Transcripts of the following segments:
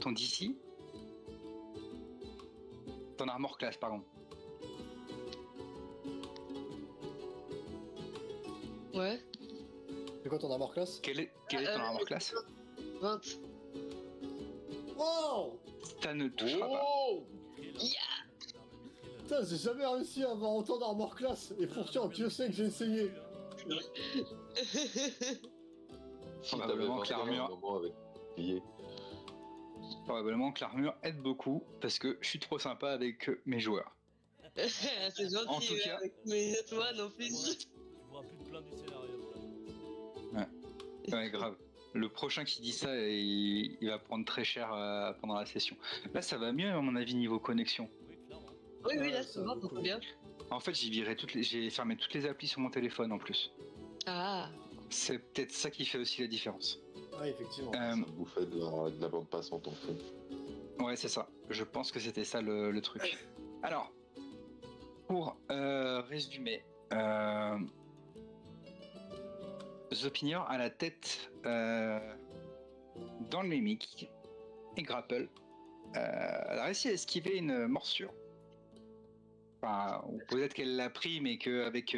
ton DC, ton armor class, pardon. Ouais. C'est quoi ton armor class? Quel est ton armor class? 20. Wow! Ça ne touchera pas. Oh! Putain, j'ai jamais réussi à avoir autant d'armor class. Et pourtant, Dieu sait que j'ai essayé. Si Probablement t'avais que l'armure- un moment avec billets. Probablement que l'armure aide beaucoup parce que je suis trop sympa avec mes joueurs. C'est gentil, En tout cas- avec mes étoiles en plus. Tu pourras plus te plaindre du scénario. Ouais, grave. Le prochain qui dit ça, il va prendre très cher pendant la session. Là, ça va mieux à mon avis niveau connexion. Oui, clairement. Oui, là, ça c'est va bon, beaucoup. c'est bien. En fait, j'ai fermé toutes les applis sur mon téléphone en plus. Ah, C'est peut-être ça qui fait aussi la différence. Ouais, effectivement. Ça bouffait de la bande passante en fond. Ouais, c'est ça. Je pense que c'était ça le truc. Alors, pour résumer, Zopinior a la tête dans le mimic et Grapple. Elle a réussi à esquiver une morsure. Enfin, ou peut-être qu'elle l'a pris, mais qu'avec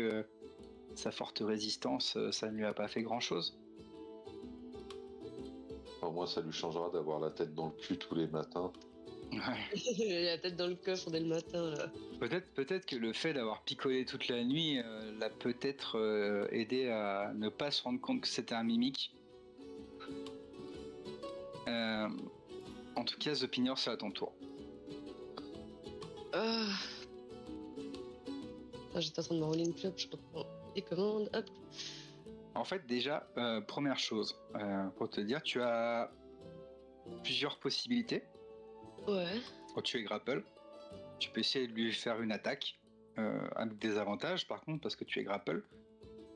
sa forte résistance, ça ne lui a pas fait grand-chose. Au moins, ça lui changera d'avoir la tête dans le cul tous les matins. Ouais. la tête dans le coffre dès le matin, là. Peut-être que le fait d'avoir picolé toute la nuit l'a peut-être aidé à ne pas se rendre compte que c'était un mimique. En tout cas, Zopinior, c'est à ton tour. Ah. Ah, j'étais en train de me rouler une clope, je reprends les commandes, hop. En fait, déjà, première chose, pour te dire, tu as plusieurs possibilités. Ouais. Quand tu es grapple, tu peux essayer de lui faire une attaque avec des avantages, par contre, parce que tu es grapple,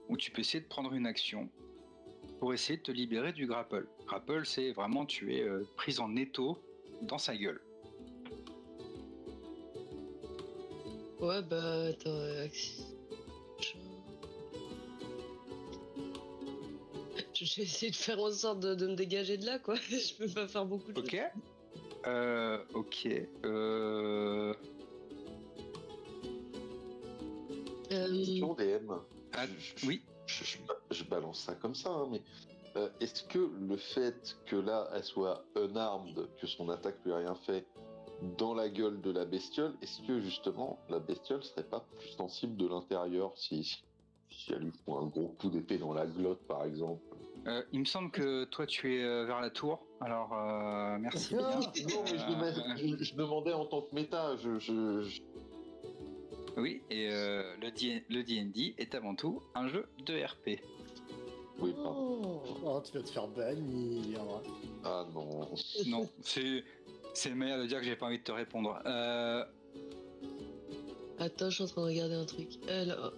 ou tu peux essayer de prendre une action pour essayer de te libérer du grapple. Grapple, c'est vraiment tu es prise en étau dans sa gueule. Ouais, bah, attends, je vais essayer de faire en sorte de me dégager de là, quoi. Je peux pas faire beaucoup de Ok. Ok. Question DM. Ah, oui. Je balance ça comme ça, hein, mais est-ce que le fait que là, elle soit unarmed, que son attaque lui a rien fait dans la gueule de la bestiole, est-ce que justement la bestiole serait pas plus sensible de l'intérieur si elle lui fout un gros coup d'épée dans la glotte, par exemple? Il me semble que toi tu es vers la tour, alors merci bien. Non, mais je demandais en tant que méta. Oui, et le D&D est avant tout un jeu de RP. Oui, pardon. Oh, tu vas te faire bannir. Ah non. Non, c'est une manière de dire que j'ai pas envie de te répondre. Attends, je suis en train de regarder un truc. Alors.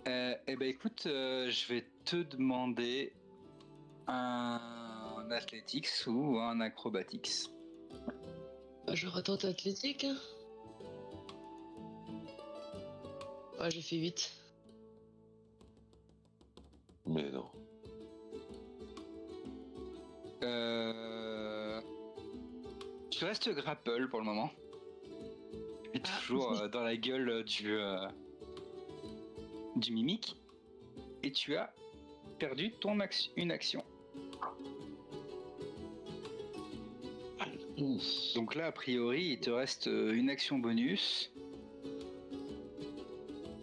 Eh ben écoute, je vais te demander un athletics ou un acrobatics. Je retente athlétique. Hein. Ouais, j'ai fait 8. Mais non. Tu restes grapple pour le moment. Tu es toujours dans la gueule du mimique. Et tu as perdu une action. Donc là, a priori, il te reste une action bonus.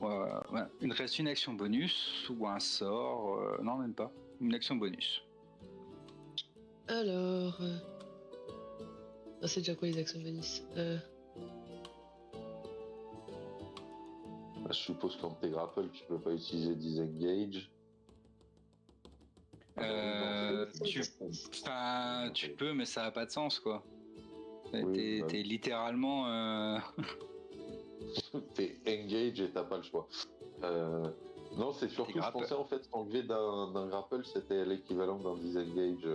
Ouais, il te reste une action bonus ou un sort. Non, même pas. Une action bonus. Alors. Ah, c'est déjà quoi les actions bonus Je suppose quand t'es grapple, tu peux pas utiliser disengage. Tu peux, mais ça a pas de sens, quoi. Oui, T'es littéralement. T'es engage et t'as pas le choix. Non, c'est surtout, je pensais en fait s'enlever d'un grapple, c'était l'équivalent d'un disengage.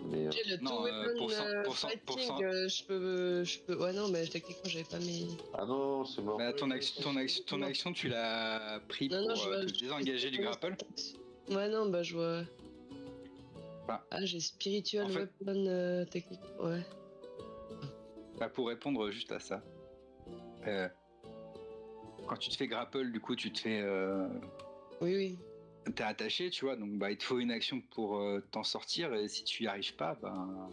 Mais J'ai le non, two weapon pour cent- fighting, je peux. Ouais, non, mais techniquement, j'avais pas mis. ah non, c'est mort. bah, ton action, tu l'as pris Non, pour non, je vois, te désengager du grapple. Ouais, non, bah, je vois. Ah, j'ai spiritual En fait- weapon technique. Ouais. Bah, pour répondre juste à ça, quand tu te fais grapple, du coup, tu te fais. Oui, oui. T'es attaché, tu vois, donc bah, il te faut une action pour t'en sortir, et si tu y arrives pas, ben.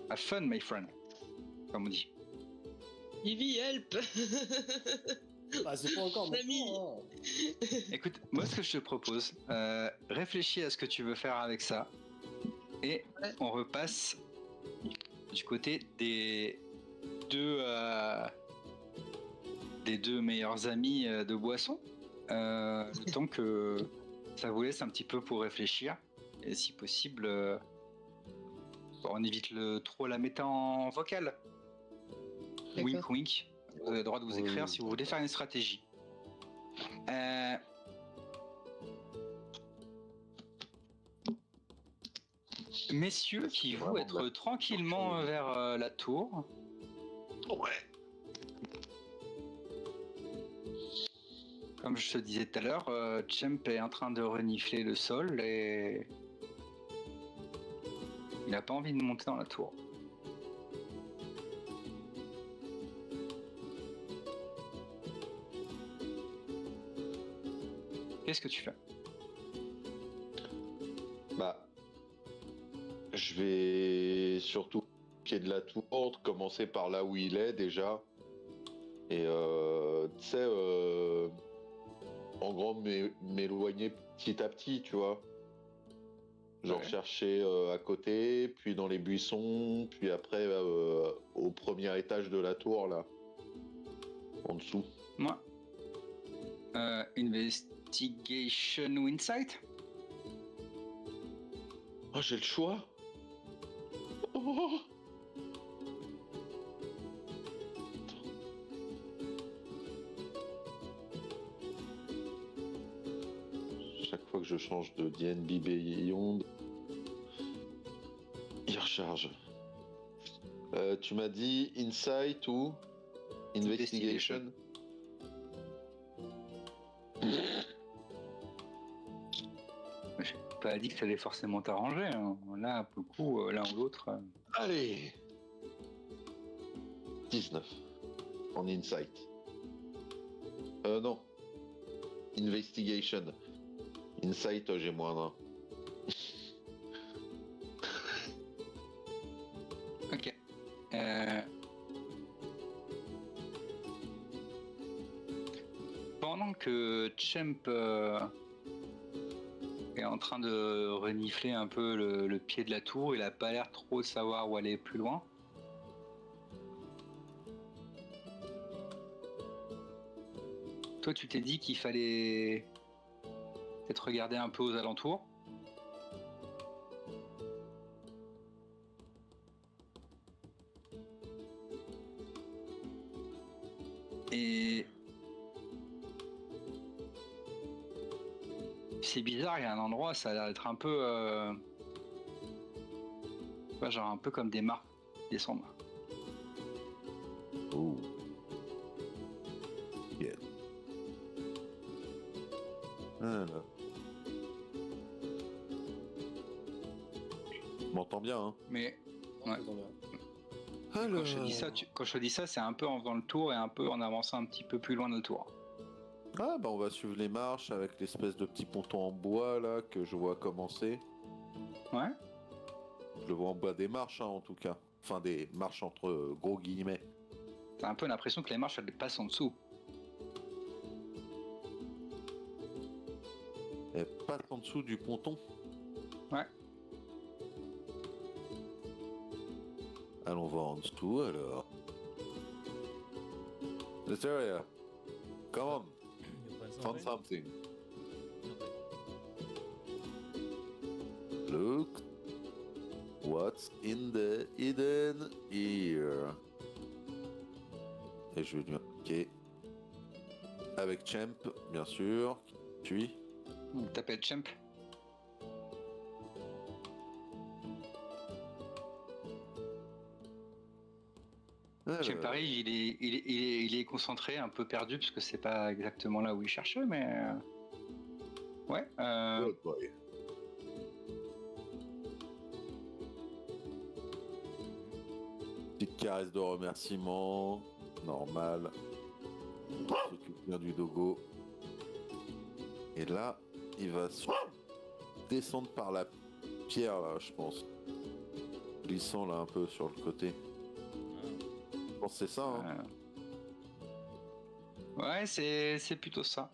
Have fun, my friend, comme on dit. Ivy, help. Bah, c'est pas encore L'ami. maintenant. Hein. Écoute, moi, ce que je te propose, réfléchis à ce que tu veux faire avec ça, et Ouais. on repasse du côté des deux meilleurs amis de Boisson. Le temps que ça vous laisse un petit peu pour réfléchir, et si possible, on évite trop la méta en vocal. D'accord. Wink wink. Vous avez le droit de vous écrire si vous voulez faire une stratégie. Messieurs qui vont être tranquillement vers la tour. Ouais. Comme je te disais tout à l'heure, Champ est en train de renifler le sol et il n'a pas envie de monter dans la tour. Qu'est-ce que tu fais? Bah, je vais surtout pied de la tour, commencer par là où il est déjà. Et tu sais, en gros, m'éloigner petit à petit, tu vois. Genre Ouais. chercher à côté, puis dans les buissons, puis après au premier étage de la tour, là. En dessous. Moi. Investigation ou Insight? Oh, j'ai le choix. Oh. Chaque fois que je change de DNB Beyond, il recharge. Tu m'as dit Insight ou Investigation? J'ai pas dit que ça allait forcément t'arranger. Hein. Là, pour le coup, l'un ou l'autre. Allez 19 en Insight. Non. Investigation. Insight, j'ai moins 1. Ok. Pendant que Champ est en train de renifler un peu le pied de la tour, il a pas l'air trop de savoir où aller plus loin. Toi, tu t'es dit qu'il fallait peut-être regarder un peu aux alentours. Et c'est bizarre, il y a un endroit, ça a l'air d'être un peu, ouais, genre un peu comme des marques qui descendent. Oh. Yeah. Alors. On m'entend bien, hein? Mais Ouais. Ouais. Quand je te dis ça, c'est un peu en faisant le tour et un peu en avançant un petit peu plus loin de le tour. Ah bah on va suivre les marches avec l'espèce de petit ponton en bois là que je vois commencer. Ouais. Je le vois en bas des marches hein, en tout cas. Enfin des marches entre gros guillemets. T'as un peu l'impression que les marches elles passent en dessous. Et pas en dessous du ponton. Ouais. Allons voir en dessous alors. This area. Come on, Il y a pas un found something? something. Look what's in the hidden here. Et je vais lui indiquer avec Champ, bien sûr. Puis Donc t'appelles Champ. Champ arrive, il est concentré, un peu perdu parce que c'est pas exactement là où il cherchait, mais ouais. Good boy. Petite caresse de remerciement, normal. Il s'occupe bien du dogo. Et là, il va descendre par la pierre, là, je pense. Glissant, là, un peu sur le côté. Je pense que c'est ça, hein. Ouais, c'est plutôt ça.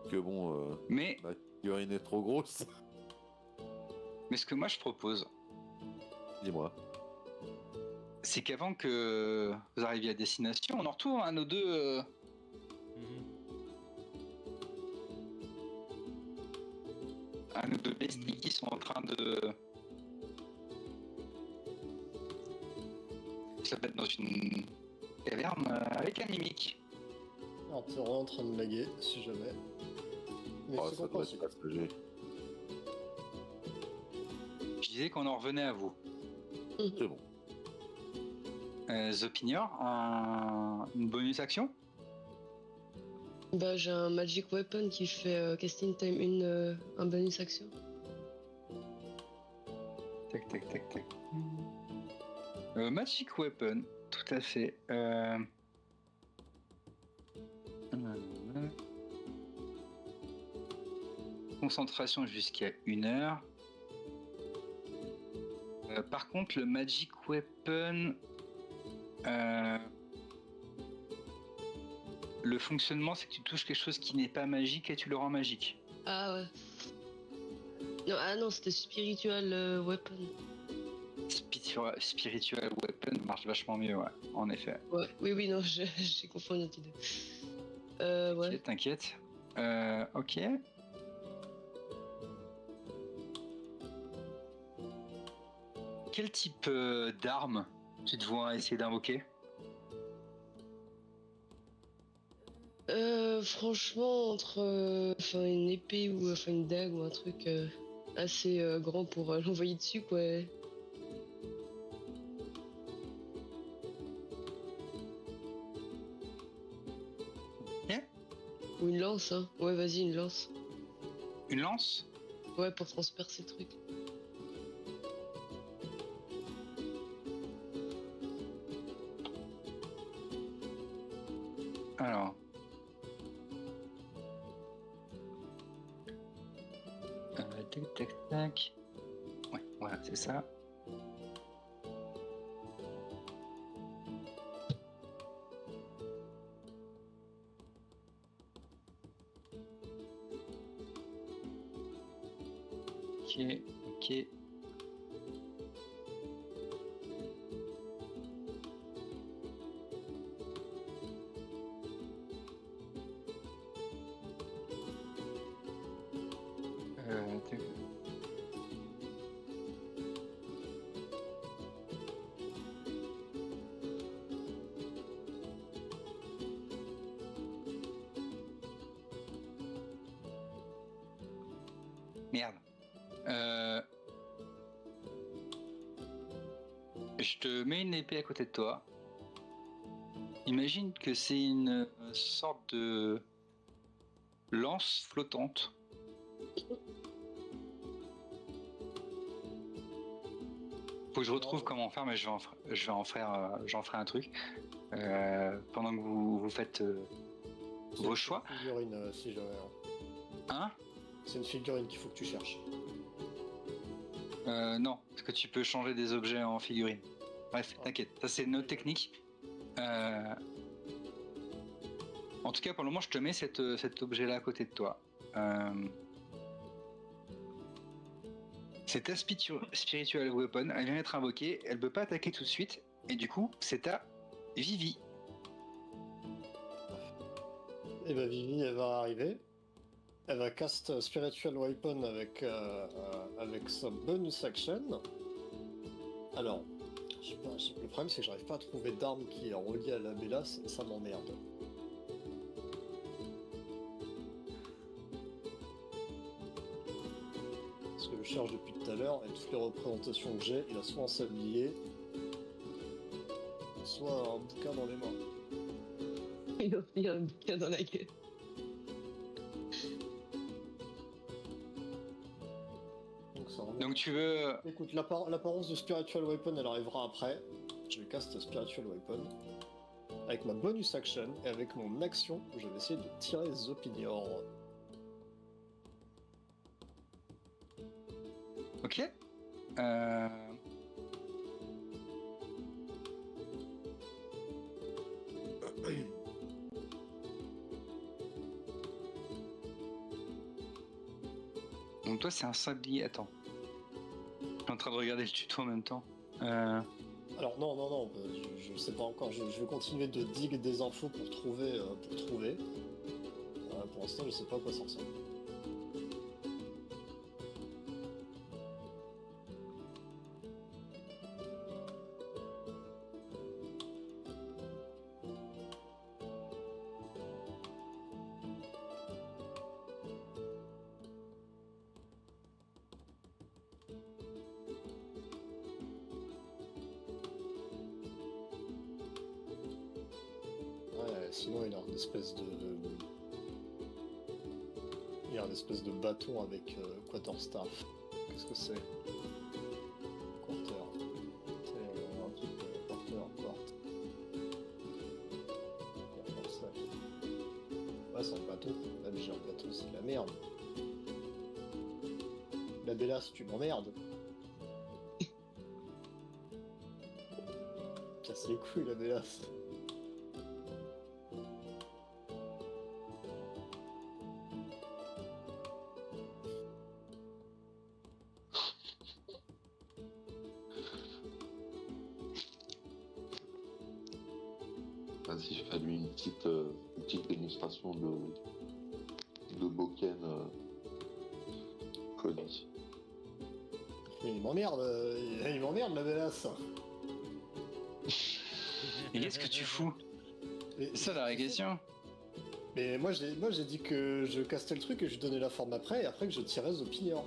Que bon, Mais, la figurine est trop grosse. mais ce que moi je propose, Dis-moi. c'est qu'avant que vous arriviez à destination, on en retourne à nos deux. Mhm. À nos deux besties qui sont en train de. Se mettre dans une caverne avec un mimique. Alors, t'es vraiment en train de laguer, si jamais. Mais Oh, c'est ça doit être compréhensible. passager. Je disais qu'on en revenait à vous. C'est bon. The Pignor, une bonus action. Bah, j'ai un Magic Weapon qui fait Casting Time un bonus action. Tac, tac, tac, tac. Magic Weapon, tout à fait. Concentration jusqu'à 1 heure. Par contre, le Magic Weapon, le fonctionnement, c'est que tu touches quelque chose qui n'est pas magique et tu le rends magique. Ah ouais. Non, ah non, c'était Spiritual Weapon. Spiritual Weapon marche vachement mieux, ouais, en effet. Ouais, oui, non, j'ai confondu notre idée. Ouais. Ok, t'inquiète. Ok. Quel type d'arme tu te vois essayer d'invoquer? Franchement, entre une épée ou une dague ou un truc assez grand pour l'envoyer dessus, quoi. Ok. Ou une lance, hein. Ouais, vas-y, une lance. Une lance? Ouais, pour transpercer le truc. Alors. Tac, tac, tac. Ouais, voilà, c'est ça. Ok, ok. Tac. Merde. Je te mets une épée à côté de toi. Imagine que c'est une sorte de lance flottante. Faut que je retrouve comment faire, mais j'en ferai un truc. Pendant que vous faites vos choix. C'est une figurine, si jamais. Hein? C'est une figurine qu'il faut que tu cherches. Non, parce que tu peux changer des objets en figurines. Bref, t'inquiète, ça c'est une autre technique. En tout cas, pour le moment, je te mets cet objet-là à côté de toi. C'est ta Spiritual Weapon, elle vient d'être invoquée, elle peut pas attaquer tout de suite, et du coup, c'est ta Vivi. Et bah Vivi, elle va arriver. Elle va cast Spiritual Weapon avec sa bonus action. Alors, je sais pas, le problème c'est que j'arrive pas à trouver d'arme qui est reliée à la Bélas, et ça m'emmerde. Parce que je cherche depuis tout à l'heure, et toutes les représentations que j'ai, il a soit un sablier, soit un bouquin dans les mains. Il a un bouquin dans la gueule. Donc ça remet Donc tu veux... Écoute, l'apparence de Spiritual Weapon, elle arrivera après. Je caste Spiritual Weapon avec ma bonus action et avec mon action, je vais essayer de tirer The Pinior. Ok. Donc toi c'est un sablier, attends. Je suis en train de regarder le tuto en même temps. Alors non, je sais pas encore, je vais continuer de dig des infos pour trouver. Pour l'instant, je sais pas à quoi ça ressemble. Sinon, il a une espèce de. Il a un espèce de bâton avec quarterstaff. Qu'est-ce que c'est? Quarter. C'est un truc quarter, quart. Quarterstaff. Ouais, c'est un bateau. Même j'ai un bateau, c'est de la merde. La Bélasse, tu m'emmerdes. Casse les couilles, la Bélasse. Vas-y, fais-lui une petite démonstration de Boken Cody. Il m'emmerde la Bélasse. Et qu'est-ce que tu fous? Mais- C'est ça la vraie question. Mais moi j'ai dit que je castais le truc et je donnais la forme après et après que je tirais The Pinior.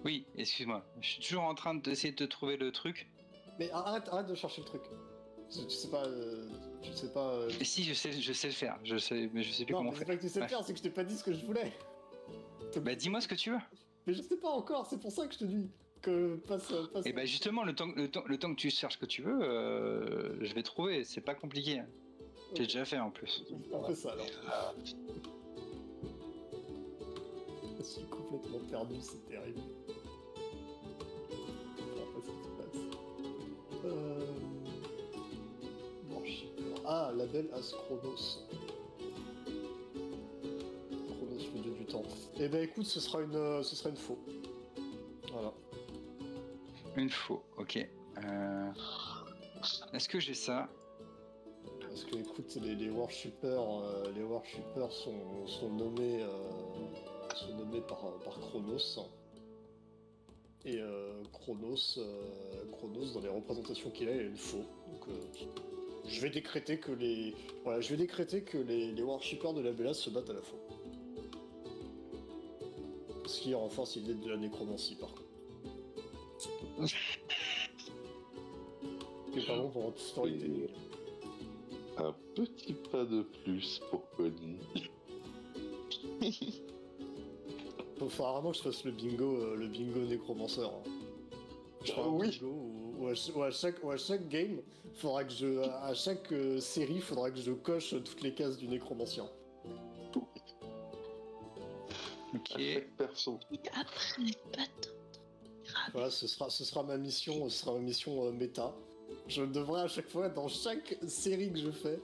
Oui, excuse-moi. Je suis toujours en train d'essayer de te trouver le truc. Mais arrête de chercher le truc. Tu sais pas. Tu sais pas. Mais si, je sais le faire. Je sais, mais je sais plus Non, comment mais c'est faire. pas que tu sais le Ouais. faire, c'est que je t'ai pas dit ce que je voulais. Bah dis-moi ce que tu veux. Mais je sais pas encore, c'est pour ça que je te dis que passe. Et bah justement, le temps que tu cherches ce que tu veux, je vais trouver. C'est pas compliqué. J'ai déjà fait en plus. On fait ça alors. Je suis complètement perdu, c'est terrible. Après, ça se passe. Bon, je sais pas. Ah, label As Chronos. Chronos, le dieu du temps. Eh ben écoute, ce sera une faux. Voilà. Une faux, ok. Est-ce que j'ai ça? Parce que écoute, les worshippers sont nommés par Chronos. Et Chronos, dans les représentations qu'il a, il a une faux. Donc je vais décréter que les worshippers de la Bélasse se battent à la faux. Ce qui renforce l'idée de la nécromancie par contre. C'est pas bon pour votre storytelling. Un petit pas de plus pour Cody. Faut vraiment que je fasse le bingo nécromanceur. Hein. Je ferai un Oui. bingo où à chaque game, à chaque série, faudra que je coche toutes les cases du nécromancien. Ok. À chaque perso. Après, pas tant. Voilà, ce sera ma mission, méta. Je devrais à chaque fois, dans chaque série que je fais,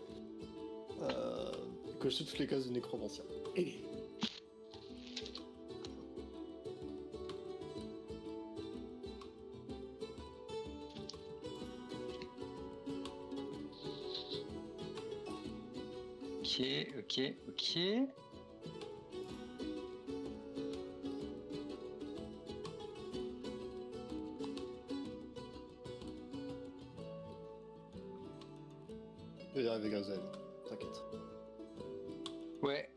cocher toutes les cases du nécromancien. Ok. Je vais y arriver, Gazel. T'inquiète. Ouais.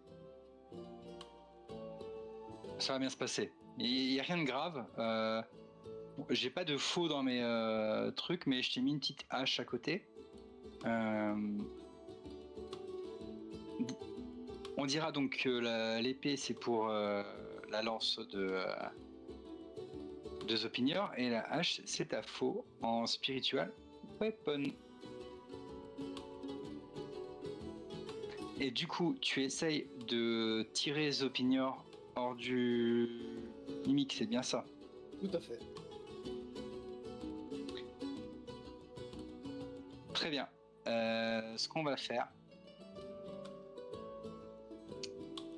Ça va bien se passer. Il n'y a rien de grave. J'ai pas de faux dans mes trucs, mais je t'ai mis une petite hache à côté. On dira donc que l'épée c'est pour la lance de Zopinior et la hache, c'est ta faux en spiritual weapon. Et du coup, tu essayes de tirer Zopinior hors du mimique, c'est bien ça? Tout à fait. Très bien. Ce qu'on va faire,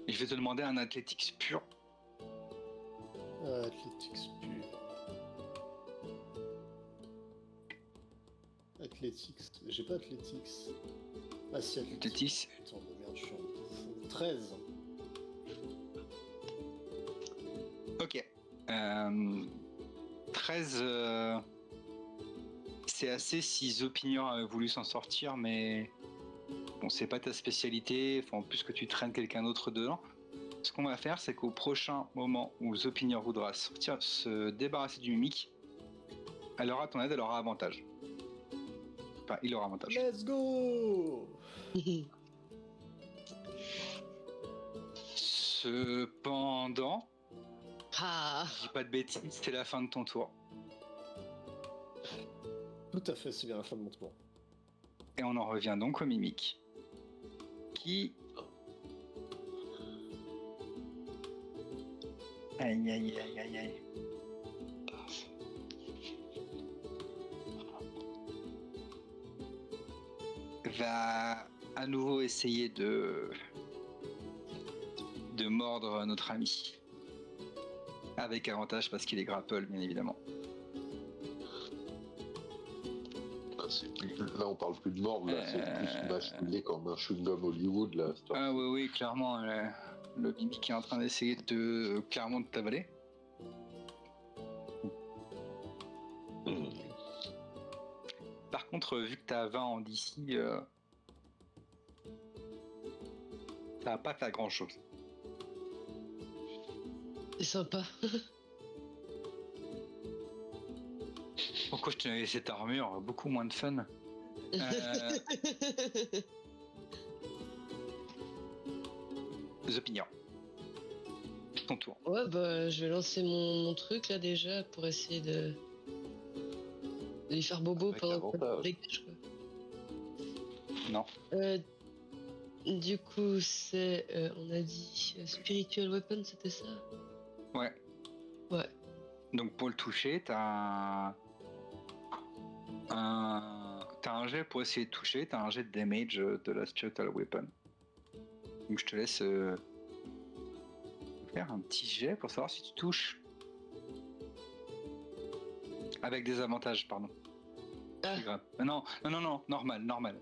je vais te demander un athletics pur. Athletics pur. Athletics. J'ai pas Athletics. Ah si, Athletics. Athletics. Putain de merde, je suis un bouffon. 13. Ok. 13, c'est assez si Zopinior avait voulu s'en sortir, mais bon, c'est pas ta spécialité. Enfin, en plus que tu traînes quelqu'un d'autre dedans. Ce qu'on va faire, c'est qu'au prochain moment où Zopinior voudra sortir, se débarrasser du mimique, elle aura ton aide, elle aura avantage. Enfin, il aura avantage. Let's go. Cependant, Ah, je dis pas de bêtises, c'est la fin de ton tour. Tout à fait, c'est bien la fin de mon tour. Et on en revient donc au mimique. Qui... Aïe aïe aïe aïe aïe. Va à nouveau essayer de mordre notre ami. Avec avantage parce qu'il est grapple, bien évidemment. Là, on parle plus de mordre, là, c'est plus mâchouiller comme un chewing-gum Hollywood, là. Ah oui, oui, clairement, le mimique est en train d'essayer clairement de t'avaler. Par contre, vu que t'as 20 en d'ici, ça va pas faire grand chose. c'est sympa. Pourquoi je te laissé cette armure? Beaucoup moins de fun. The Opinion. Ton tour. Ouais, bah, je vais lancer mon truc là déjà pour essayer de lui faire bobo Avec pendant que avantage. je dégage, quoi. Non. Du coup, c'est, on a dit Spiritual Weapon, c'était ça? Ouais. Ouais. Donc pour le toucher, t'as un jet pour essayer de toucher, t'as un jet de damage de la Spiritual Weapon. Donc je te laisse faire un petit jet pour savoir si tu touches. Avec des avantages, pardon. Ah. C'est grave. Non, normal.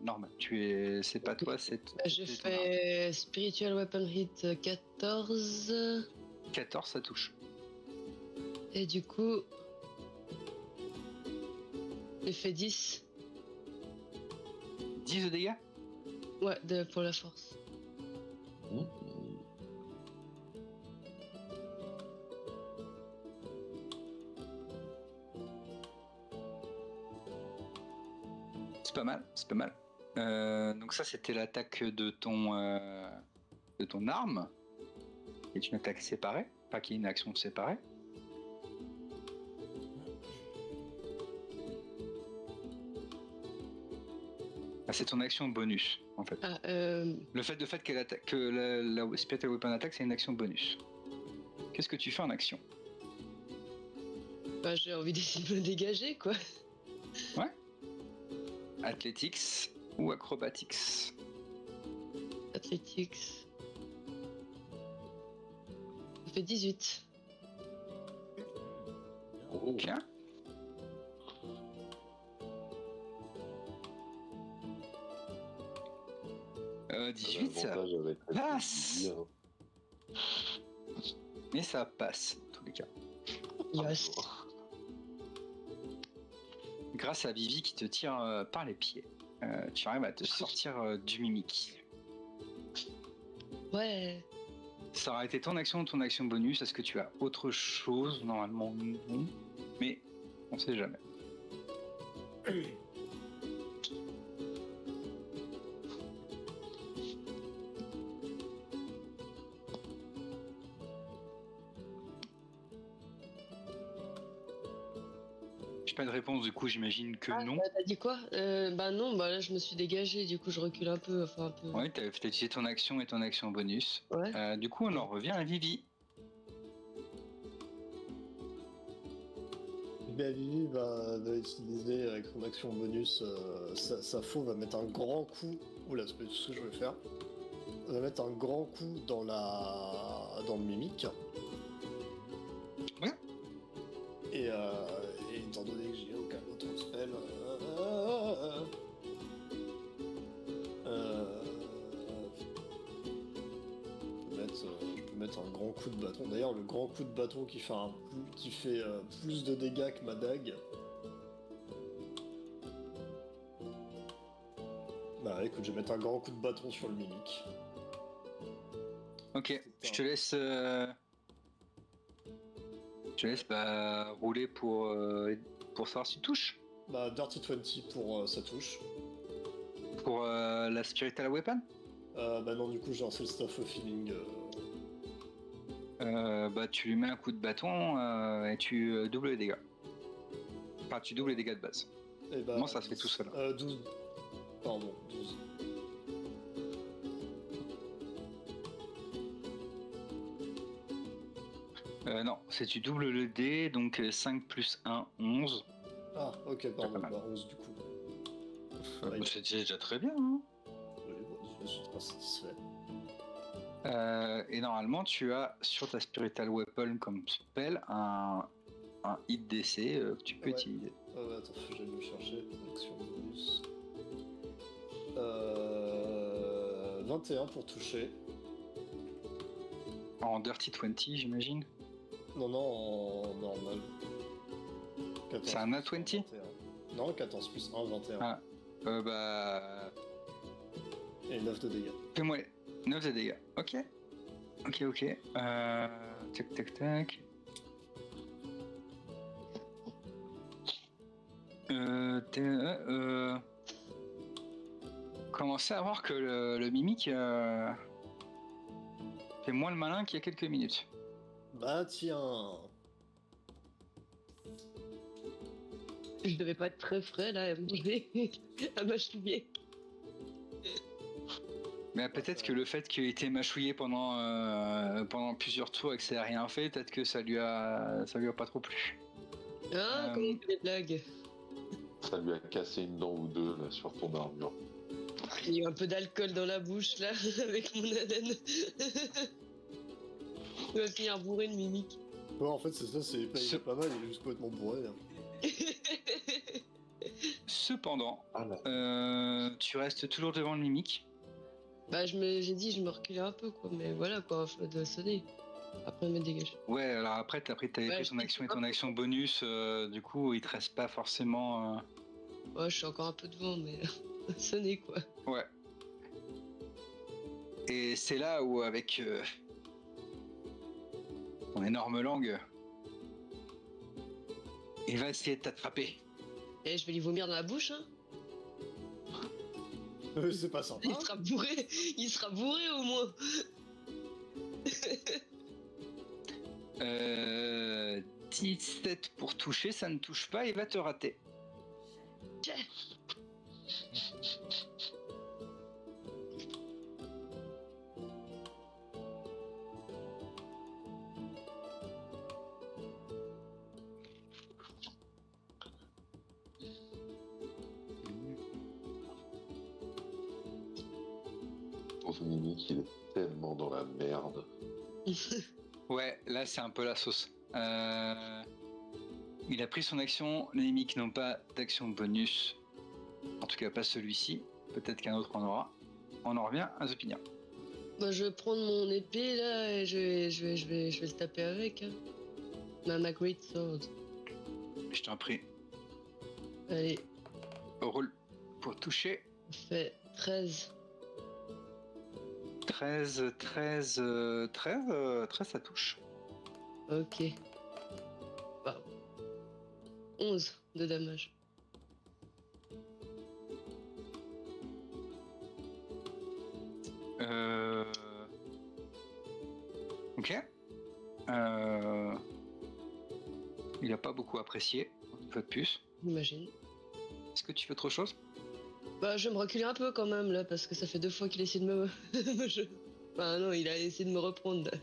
C'est pas toi, c'est... Je fais Spiritual Weapon Hit 14. 14, ça touche. Et du coup, j'ai fait 10. 10 de dégâts? Ouais, pour la force. C'est pas mal. Donc ça, c'était l'attaque de ton arme, qui est une attaque séparée, pas qui est une action séparée. Ah, c'est ton action bonus, en fait. Ah, Le fait qu'elle attaque, que la Spiritual Weapon attaque, c'est une action bonus. Qu'est-ce que tu fais en action? bah, j'ai envie d'essayer de me dégager, quoi. Ouais. Athletics ou acrobatics? Athletics. Ça fait 18. Oh. Bien. Euh, 18, ça L'avantage avec la passe. bien. Mais ça passe, en tous les cas. Yes. Grâce à Vivi qui te tire par les pieds, tu arrives à te sortir du mimique. Ouais. Ça aurait été ton action ou ton action bonus. Est-ce que tu as autre chose? Normalement, non. Mais on sait jamais. pas de réponse, du coup, j'imagine que non. Bah, t'as dit quoi? Bah non, bah là je me suis dégagé, du coup je recule un peu, enfin un peu. Ouais, t'as utilisé ton action et ton action bonus. Ouais. Du coup, on en revient à Vivi. Vivi va utiliser avec son action bonus sa faux va mettre un grand coup. Oula, c'est pas tout ce que je veux faire. Elle va mettre un grand coup dans le mimique. Ouais. Et étant donné que j'ai aucun autre spell, je peux mettre un grand coup de bâton. D'ailleurs, le grand coup de bâton qui fait plus de dégâts que ma dague. Bah écoute, je vais mettre un grand coup de bâton sur le mimique. Ok, je te laisse. Rouler pour savoir si tu touches. Bah Dirty 20 pour sa touche. Pour la Spiritual Weapon. Bah non, du coup j'ai lancé le Staff of Healing. Tu lui mets un coup de bâton et tu doubles les dégâts. Enfin, tu doubles les dégâts de base. Et bah, Comment ça se fait tout seul? 12. Pardon, 12. Non, c'est tu doubles le dé, donc 5 plus 1, 11. Ah, ok, pardon, pas mal. bah 11 du coup. Ouais, C'est déjà très bien. Hein. oui, bon, je suis pas satisfait. Et normalement, tu as sur ta Spiritual Weapon comme spell un hit DC que tu peux Ouais. utiliser. Ouais, attends, je vais le chercher. Action bonus. 21 pour toucher. En Dirty 20, j'imagine. Non, en normal. 14 C'est un nat plus 20? 21. Non, 14 plus 1, 21. Ah. Et 9 de dégâts. Fais-moi 9 de dégâts. Ok. Tac. Commencez à voir que le mimique fait moins le malin qu'il y a quelques minutes. Bah tiens. Je devais pas être très frais là à manger, à mâchouiller. Mais peut-être que le fait qu'il ait été mâchouillé pendant plusieurs tours et que ça n'a rien fait, peut-être que ça lui a pas trop plu. Ah, comment on fait des blagues? Ça lui a cassé une dent ou deux là, sur ton armure. Il y a eu un peu d'alcool dans la bouche là, avec mon haleine. Il va finir bourré de mimique. Ouais, en fait, c'est ça, il est pas mal, il est juste complètement bourré. Hein. Cependant, Ah là. tu restes toujours devant le mimique. Bah j'ai dit je me reculais un peu quoi, mais voilà quoi, je dois sonner. Après me dégager. Ouais, alors après t'avais pris ton action et ton action bonus, du coup il te reste pas forcément... Ouais, je suis encore un peu devant, mais sonner quoi. Ouais. Et c'est là où avec ton énorme langue, il va essayer de t'attraper. Et je vais lui vomir dans la bouche, hein. C'est pas sympa. Il sera bourré au moins. 17 pour toucher, ça ne touche pas, il va te rater. Ton mimique, il est tellement dans la merde. Ouais, là c'est un peu la sauce. Il a pris son action, les mimiques n'ont pas d'action bonus. En tout cas pas celui-ci, peut-être qu'un autre en aura. On en revient à Zopinia. Bah je vais prendre mon épée là et je vais le taper avec. Hein. Ma Great Sword. Je t'en prie. Allez, Roule pour toucher. on fait 13. 13, ça touche. Ok. Wow. 11 de damage. Ok. Il a pas beaucoup apprécié, une fois de plus. j'imagine. Est-ce que tu fais autre chose? Bah, je vais me reculer un peu quand même là, parce que ça fait 2 fois qu'il essaie de me. Enfin, non, il a essayé de me reprendre là.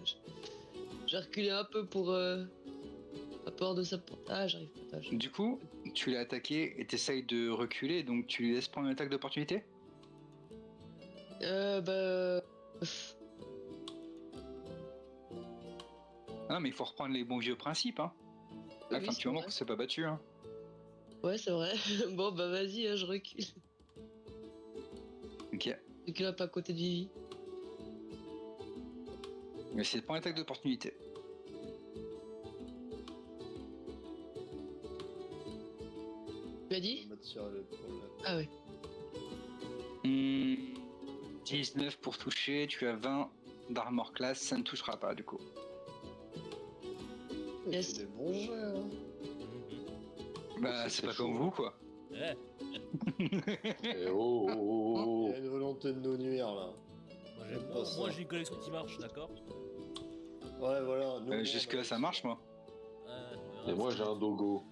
J'ai reculé un peu pour. À peur de sa porte. Ah, j'arrive pas. Du coup, tu l'as attaqué et t'essayes de reculer, donc tu lui laisses prendre une attaque d'opportunité? Bah. Ah non, mais il faut reprendre les bons vieux principes, hein. Oui, Ça fait un c'est petit moment vrai. qu'on s'est pas battu, hein. Ouais, c'est vrai. Bon, bah vas-y, je recule. Ok. Je recule un peu à côté de Vivi. Mais c'est pas une attaque d'opportunité. Tu m'as On dit? va mettre sur l'épaule. Ah ouais. 19 pour toucher, tu as 20 d'armor class, ça ne touchera pas du coup. Il Yes. fait des bons jets, hein. Bah, c'est c'est pas chaud, comme hein. vous, quoi. Eh, Eh oh, oh, oh, Il y oh. a une volonté de nous nuire là. moi, J'aime pas moi, ça. moi, j'ai une collection qui marche, d'accord. Ouais, voilà. nous, on Jusque a là, ça aussi, marche, moi. On verra, Et moi ça j'ai va un être- dogo.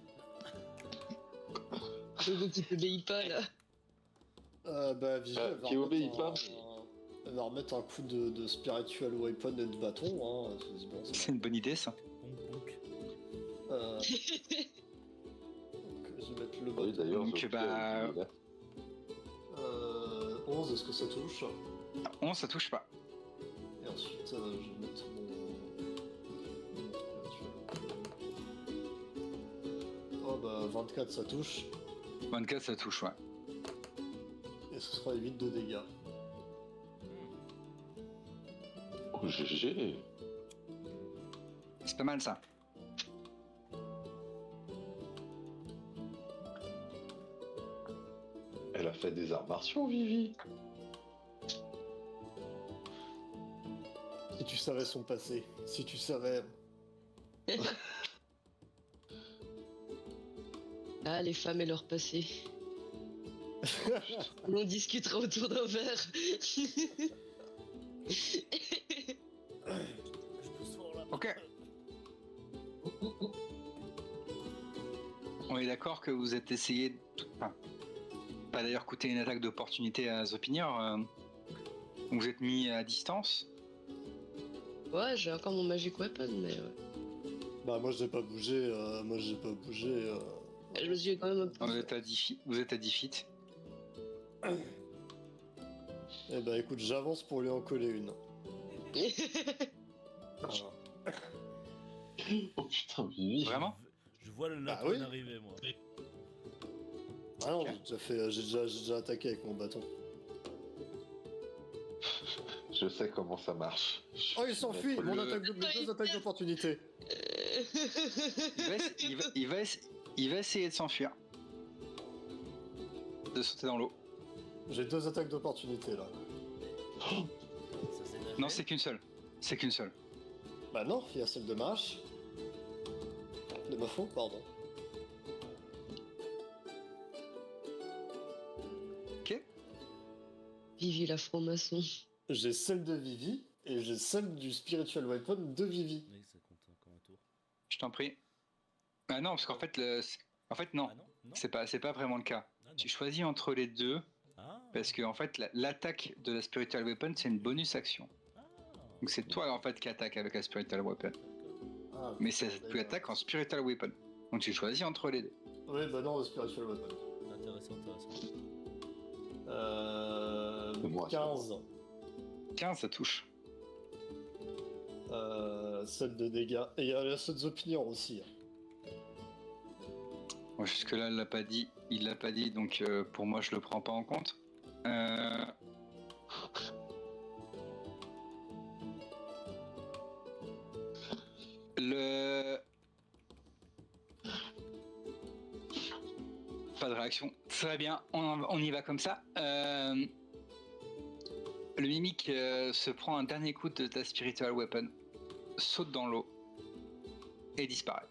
Le gars qui t'obéit pas là. Bah, Vivi, elle va qui obéit remettre pas. Elle va remettre un coup de spiritual weapon et de bâton, hein. C'est bon, ça. C'est une bonne idée, ça. Bonk, bonk. Donc, je vais mettre le Oui, bâton. d'ailleurs, Donc, j'ai bah, oublié, là. 11, est-ce que ça touche? 11, ça touche pas. Et ensuite, je vais mettre mon spiritual. Oh bah, 24, ça touche. 24, ça touche, ouais. Et ce sera 8 de dégâts. Oh, GG. C'est pas mal, ça. Elle a fait des arts martiaux, Vivi. Si tu savais son passé, si tu savais. Ah, les femmes et leur passé. On discutera autour d'un verre. Je pousse fort là. Ok. On est d'accord que vous êtes essayé de... Enfin, pas d'ailleurs coûter une attaque d'opportunité à Zopinior. Vous êtes mis à distance. Ouais, j'ai encore mon magic weapon, mais ouais. Bah, moi j'ai pas bougé, Je me suis quand même un peu. Vous êtes à 10 feet. Vous êtes à 10 feet. Eh bah, écoute, j'avance pour lui en coller une. Voilà. Oh putain, Vivi. Vraiment? Je vois le Bah lapin oui. arriver, moi. Ah non, j'ai déjà attaqué avec mon bâton. Je sais comment ça marche. Oh, il s'enfuit! Le- Mes 2 attaques d'opportunité. Il va essayer de s'enfuir. De sauter dans l'eau. J'ai 2 attaques d'opportunité là. Ça, c'est de la Non, fête. c'est qu'une seule. C'est qu'une seule. Bah non, il y a celle de ma hache. De ma faux, pardon. Ok. Vivi la franc-maçon. J'ai celle de Vivi et j'ai celle du spiritual weapon de Vivi. Oui, ça compte encore un tour. Je t'en prie. Ah non, parce qu'en fait, en fait non. Ah non, non. C'est pas vraiment le cas. Ah, non. Tu choisis entre les deux Ah. parce que en fait, l'attaque de la spiritual weapon c'est une bonus action. Ah. Donc c'est toi en fait qui attaque avec la spiritual weapon. Ah, Mais tu attaques en spiritual weapon. Donc tu choisis entre les deux. oui, bah non, le spiritual weapon. Intéressant, intéressant. Moi, ça 15. 15, ça touche. Celle de dégâts. Et il y a la seule opinions aussi. Bon, jusque-là, il l'a pas dit. Il l'a pas dit, donc pour moi, je le prends pas en compte. Le... Pas de réaction. Très bien, on y va comme ça. Le mimique se prend un dernier coup de ta spiritual weapon, saute dans l'eau et disparaît.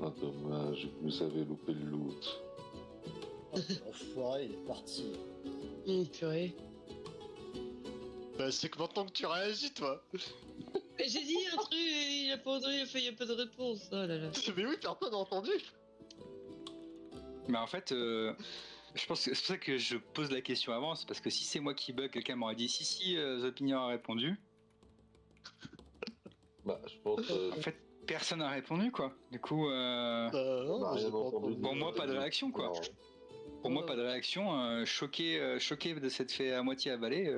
Ah, dommage, vous avez loupé le loot. Oh, l'enfoiré, il est parti. Purée. Bah, c'est que maintenant que tu réagis, toi. Mais j'ai dit un truc, a pas de réponse. Oh là là. Mais oui, personne n'a entendu. Mais en fait, je pense que c'est pour ça que je pose la question avant, c'est parce que si c'est moi qui bug, quelqu'un m'aurait dit si, The Opinion a répondu. Bah, je pense. En fait, personne n'a répondu, quoi. Du coup, Non, bah, j'ai rien pas entendu. Pour moi, pas de réaction, quoi. Non. Pour moi, pas de réaction. Choqué de s'être fait à moitié avaler.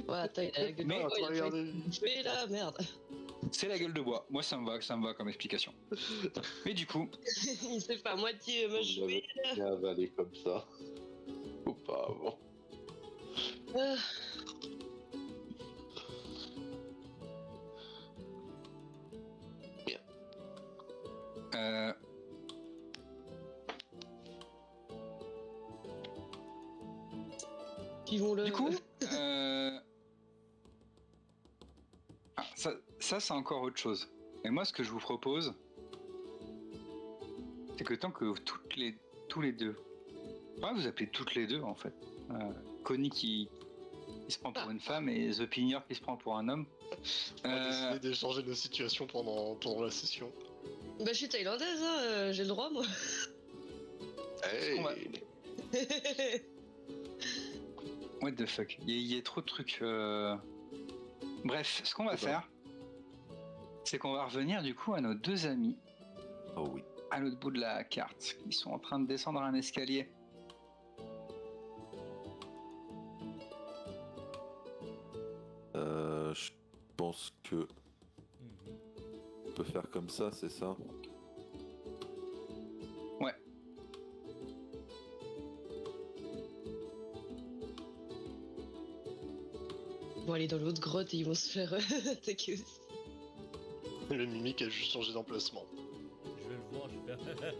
Ouais, attends, il a la gueule Mais- de bois, il a regardez. failli bouffer, là, merde. C'est la gueule de bois. Moi, ça me va comme explication. Mais du coup, Il s'est fait à moitié Vous l'avez mâchouiller. bien avalé comme ça. Ou pas avant. Ah, euh, suivons-le. du coup, ça c'est encore autre chose. Et moi, ce que je vous propose, c'est que tant que tous les deux, ouais, vous appelez toutes les deux en fait, Connie qui se prend pour une femme et The Pigneur qui se prend pour un homme. On a décidé d'échanger nos situations pendant la session. Bah, je suis thaïlandaise, hein, j'ai le droit, moi. Hey. qu'on va- What the fuck, il y a trop de trucs. Bref, ce qu'on va faire, c'est qu'on va revenir du coup à nos deux amis Oh oui. à l'autre bout de la carte, qui sont en train de descendre un escalier. Je pense que Mhm. on peut faire comme ça, c'est ça? Ouais. Ils vont aller dans l'autre grotte et ils vont se faire attaquer aussi. Le mimique a juste changé d'emplacement. Je vais le voir, je vais faire.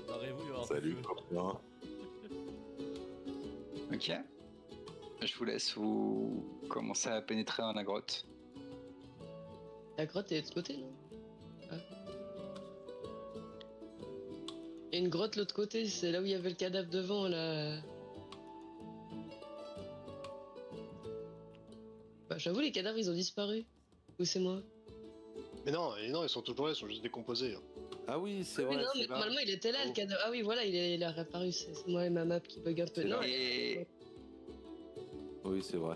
Barrez-vous, il va y avoir Salut, du feu. copain. Ok. Je vous laisse vous commencer à pénétrer dans la grotte. La grotte est de l'autre côté, non? Ah. Il y a une grotte de l'autre côté, c'est là où il y avait le cadavre devant, là. Bah, j'avoue, les cadavres, ils ont disparu. Ou c'est moi? Mais non, ils sont toujours là, ils sont juste décomposés. Ah oui, c'est Oui, vrai. non, c'est mais là. normalement, il était là, le Oh. cadavre. Ah oui, voilà, il a réapparu. C'est moi et ma map qui bug un peu. C'est Non, là. Et Oui, c'est vrai.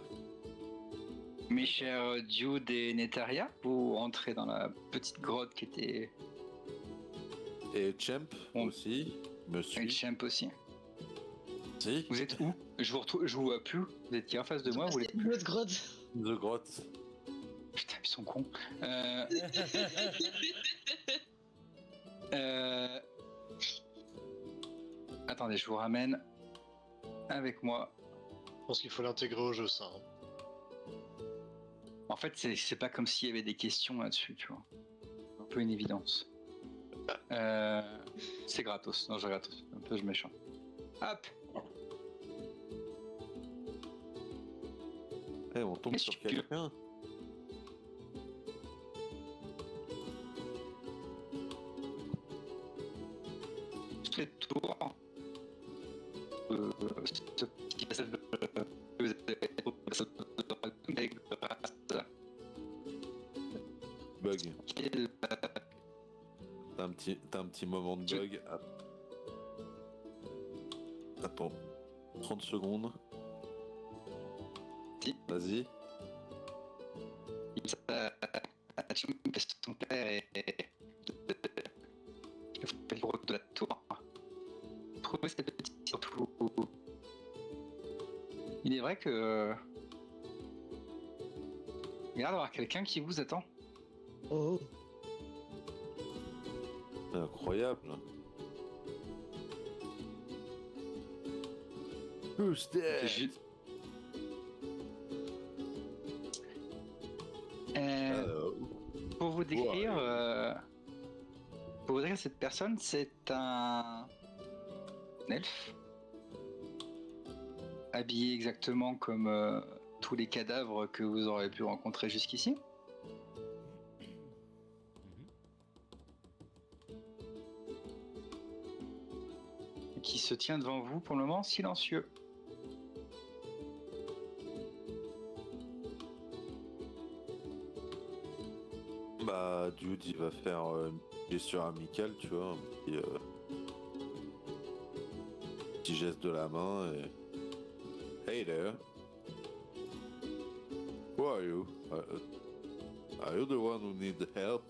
mes chers Jude et Netaria, vous entrez dans la petite grotte qui était Et Champ On- aussi. Me avec suit. Champ aussi. Si. Vous êtes où? Je vous vois plus. Vous étiez en face de moi, vous l'êtes c'est une plus. autre grotte. The Grotte. Putain, ils sont cons. Euh, Attendez, je vous ramène avec moi. Je pense qu'il faut l'intégrer au jeu, ça. Hein. En fait, c'est pas comme s'il y avait des questions là-dessus, tu vois. Un peu une évidence. C'est gratos. Non, je gratos. Un peu, je méchant. Hop. Eh, on tombe Qu'est-ce sur que tu veux quelqu'un. Je fais le tour. Ce petit passage de vous avez avec le reste Bug. qui est T'as un petit moment de bug. Ah. Attends. 30 secondes. Si. Vas-y. son père est le bureau de la tour. Trouver cette petite surtout. Il est vrai que il y a l'air d'avoir quelqu'un qui vous attend. Oh. C'est incroyable. Who's dead? Juste- Pour vous décrire, cette personne, c'est un elfe habillé exactement comme tous les cadavres que vous aurez pu rencontrer jusqu'ici. Et qui se tient devant vous pour le moment silencieux. Bah, Jude, il va faire une gesture amicale, tu vois, petit geste de la main et... Hey there, who are you? Are you the one who need help?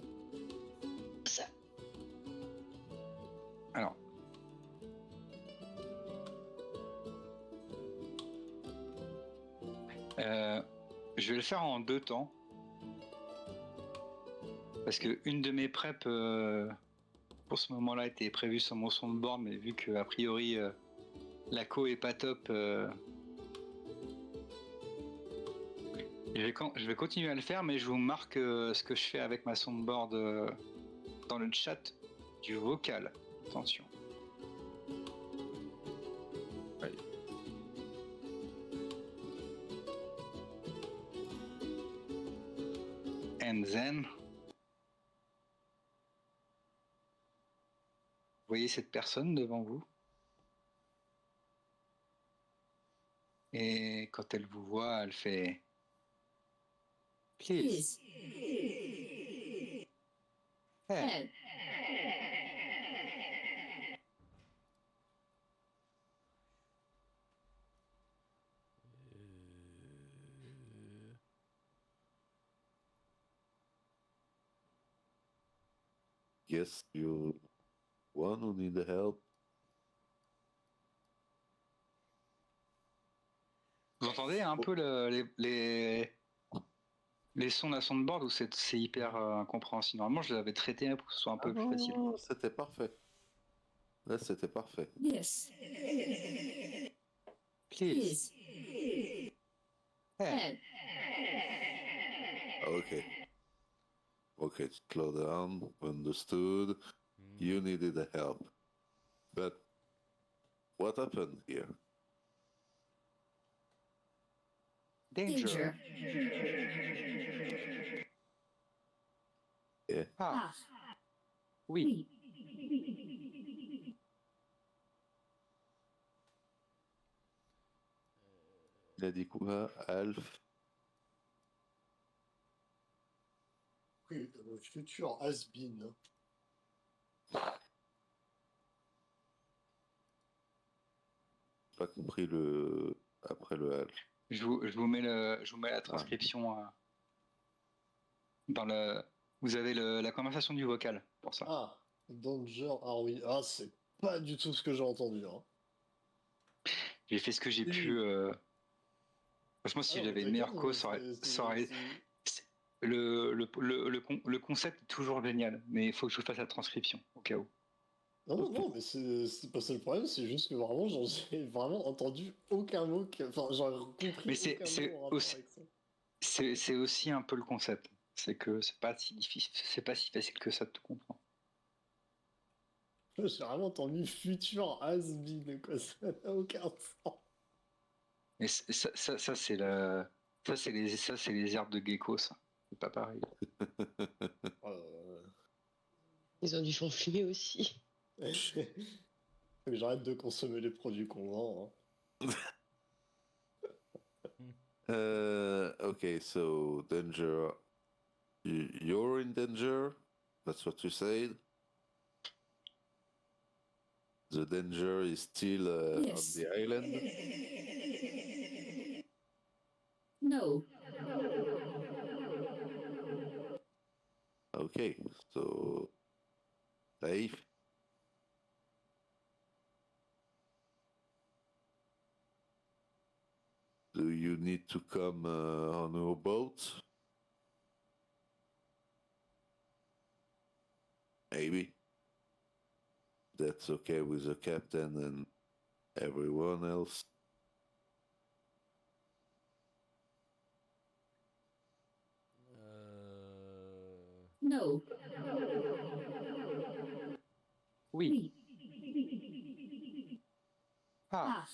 Ça. Alors. Je vais le faire en 2 temps. Parce que une de mes preps pour ce moment-là était prévue sur mon soundboard, mais vu que a priori la co est pas top, je vais continuer à le faire, mais je vous marque ce que je fais avec ma soundboard dans le chat du vocal. Attention. Ouais. And then, vous voyez cette personne devant vous, et quand elle vous voit, elle fait Please. Hey. Guess you one who need help. Vous entendez un peu les sons de la soundboard où c'est hyper incompréhensible. Normalement, je l'avais traité pour que ce soit un peu plus facile. Non, c'était parfait. Là, c'était parfait. Yes. Please. Hey. Okay. Okay, slow down. Understood. You needed help. But what happened here? Danger. Yeah. Ah, oui. Il a dit quoi, Alf? Oui, le futur has-been. Pas compris le après le Alf. Je vous mets la transcription dans le. Vous avez la conversation du vocal pour ça. Ah, Danger, ah oui, ah c'est pas du tout ce que j'ai entendu. Hein. J'ai fait ce que j'ai pu. Franchement, si Ah non, j'avais mais une meilleure t'inquiète, cause, ça aurait. Le concept est toujours génial, mais il faut que je fasse la transcription au cas où. Non, non, non, mais c'est pas ça le problème, c'est juste que vraiment, j'ai vraiment entendu aucun mot, enfin, j'aurais compris Mais aucun mot en rapport aussi, avec ça. c'est aussi un peu le concept. C'est que c'est pas si difficile, c'est pas si facile que ça de tout comprendre. J'ai vraiment entendu futur has-been, quoi, ça n'a aucun sens. Mais ça c'est les herbes de gecko, ça. C'est pas pareil. Ils ont du fond fumé aussi. J'arrête de consommer les produits qu'on vend. Hein. Okay, so danger. You're in danger? That's what you said? The danger is still Yes. on the island? No. Okay, so safe. Do you need to come on your boat? Maybe. That's okay with the captain and everyone else. No. Oui. Ah.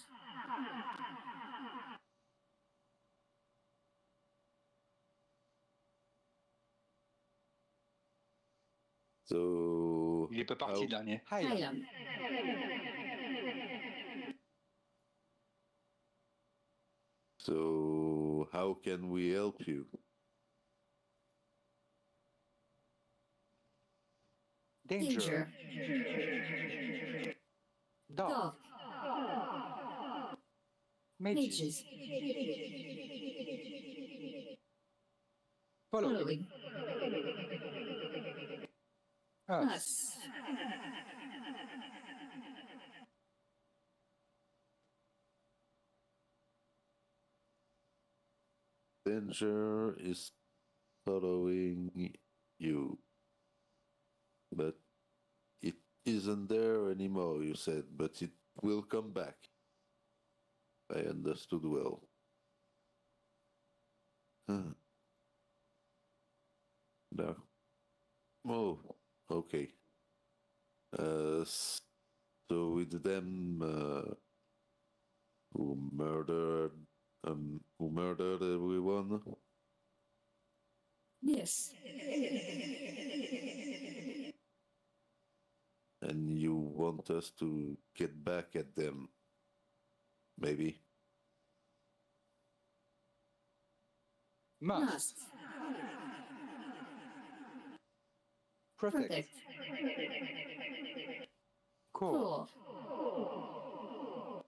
So Il est pas parti how- le dernier. Highland. So how can we help you? Danger. Danger. Dark. Dark. Mages. Mages. Following. Following. Us. Us. Danger is following you. But it isn't there anymore, you said, but it will come back. I understood well. Huh. No. Oh, okay. So with them who murdered everyone. Yes. And you want us to get back at them. Maybe. Must. Must. Protect. Protect. Core. Core.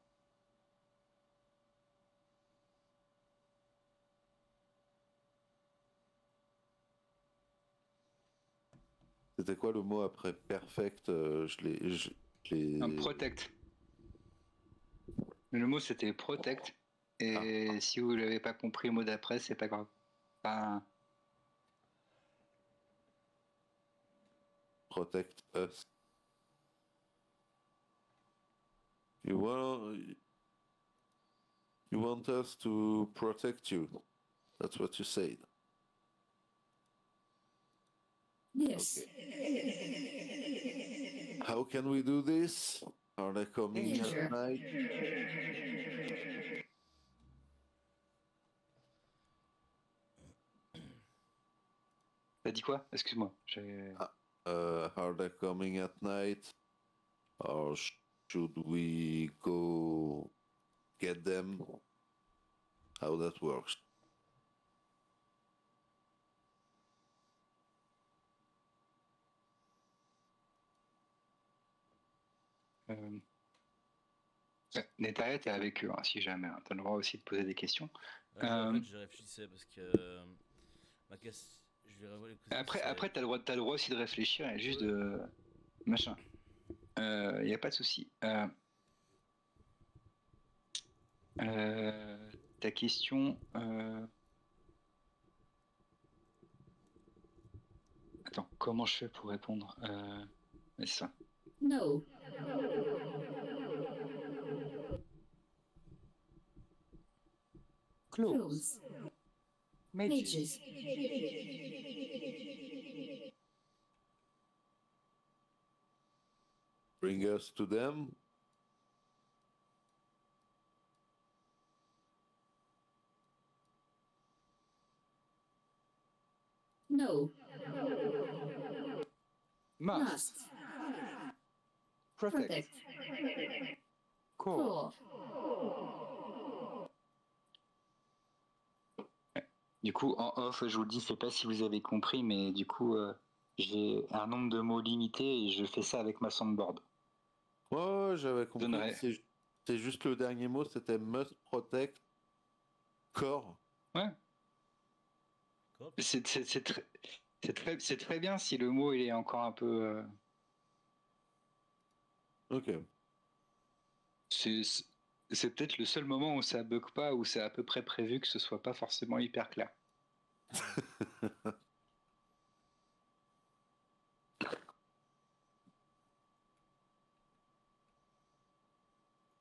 C'était quoi le mot après perfect? Je l'ai. Un protect. Le mot c'était protect. Et si vous l'avez pas compris, le mot d'après, c'est pas grave. Enfin, Protect us. You want us to protect you. That's what you said. Yes. How can we do this? Are they coming Danger. at night? t'as dit quoi? Excuse-moi. Are they coming at night? Or should we go get them? How that works? Netaria, t'es avec eux, hein, si jamais. Hein. T'as le droit aussi de poser des questions. En fait, je réfléchissais parce que ma question. Je vais revoir les questions. Après t'as le droit aussi de réfléchir et juste de machin. Y a pas de souci. Ta question. Attends, comment je fais pour répondre? C'est ça. No. Close. Close. Mages. Mages. Bring us to them? No. Must. Must. Protect. Protect. Core. Core. Du coup, en off, je vous le dis, je sais pas si vous avez compris, mais du coup, j'ai un nombre de mots limité et je fais ça avec ma soundboard. Ouais, j'avais compris. Donnerai. C'est juste le dernier mot, c'était must protect core. Ouais. Quoi? C'est très bien si le mot il est encore un peu. Ok. C'est peut-être le seul moment où ça bug pas, où c'est à peu près prévu que ce soit pas forcément hyper clair.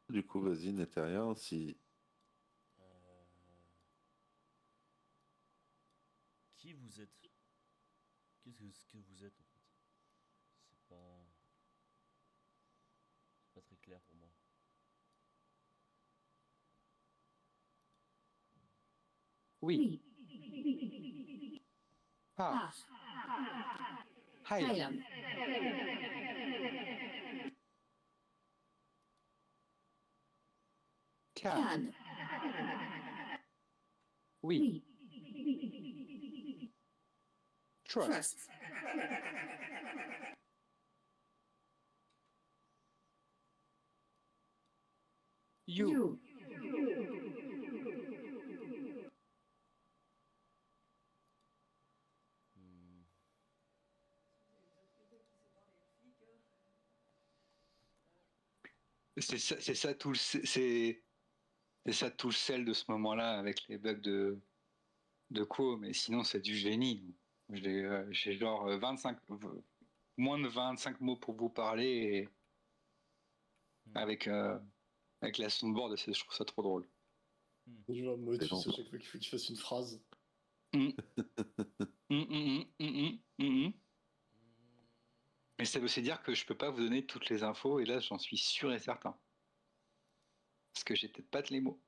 Du coup, vas-y, Netherien, si. Qui vous êtes? Qu'est-ce que vous êtes en fait? C'est pas très clair pour moi. Oui. Ah. Highland. Highland. Can. Can. Oui. We. Trust. Trust. You. Hmm. C'est ça tout c'est ça tout le sel de ce moment-là avec les bugs de Quo, mais sinon c'est du génie. J'ai genre 25, moins de 25 mots pour vous parler et avec, avec la soundboard, je trouve ça trop drôle. Je vois Motus C'est long. à chaque fois qu'il faut qu'il fasse une phrase. Mais ça veut aussi dire que je peux pas vous donner toutes les infos et là j'en suis sûr et certain. Parce que j'ai peut-être pas les mots.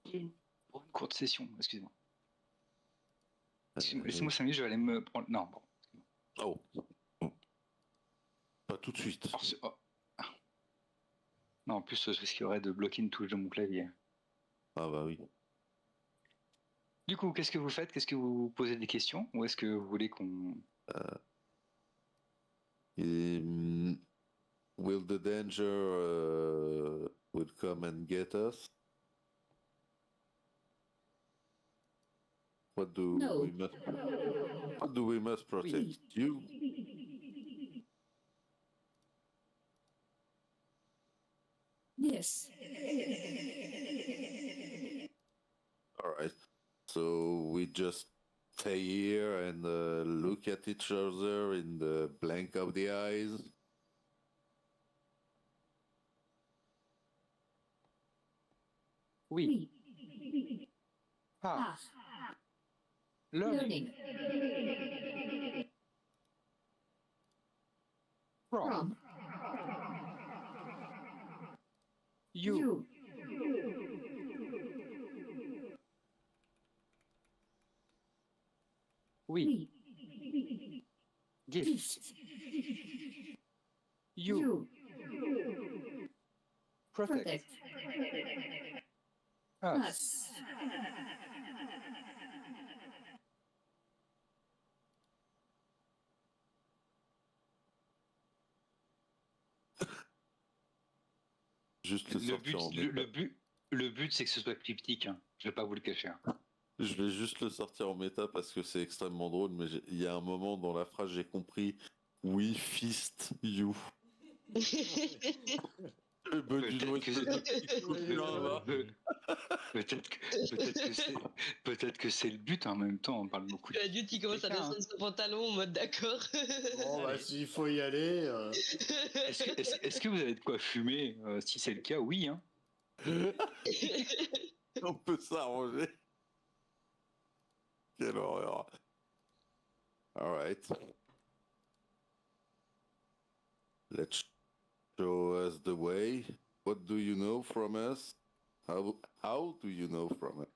Pour une courte session, excusez-moi. Laissez-moi 5 minutes, je vais aller me prendre. Non, bon. Oh. Pas tout de suite. Non, en plus, je risquerais de bloquer une touche de mon clavier. Ah bah oui. Du coup, qu'est-ce que vous faites? Qu'est-ce que vous posez des questions? Ou est-ce que vous voulez qu'on... Will the danger will come and get us? What do No. we must protect? You? Yes. All right. So we just stay here and look at each other in the blank of the eyes. Oui. We. Ah, Ah. learning. Learning. From. From. You. Oui. We. Gift. Gift. You. Protect. Protect. Us. Us. Juste le sortir en méta. Le but, c'est que ce soit cryptique. Hein. Je vais pas vous le cacher. Hein. Je vais juste le sortir en méta parce que c'est extrêmement drôle, mais il y a un moment dans la phrase, j'ai compris We fist you. Le bug du doigt qui se dit, là-bas. Peut-être que c'est le but en même temps. On parle beaucoup de. La Dude qui commence à descendre son pantalon en mode d'accord. Bon, bah, Allez. s'il faut y aller. Est-ce que vous avez de quoi fumer? Si c'est le cas, oui. Hein. On peut s'arranger. Quelle horreur. All right. Let's show us the way. What do you know from us? How do you know from us?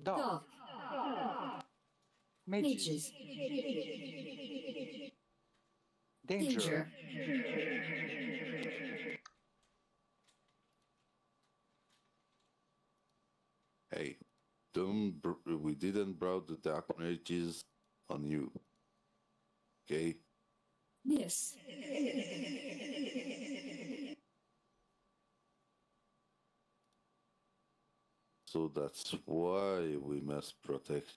Dark. Dark. Mages. Mages. Danger. Danger. Hey, we didn't brought the dark mages on you. Okay? Yes. So that's why we must protect.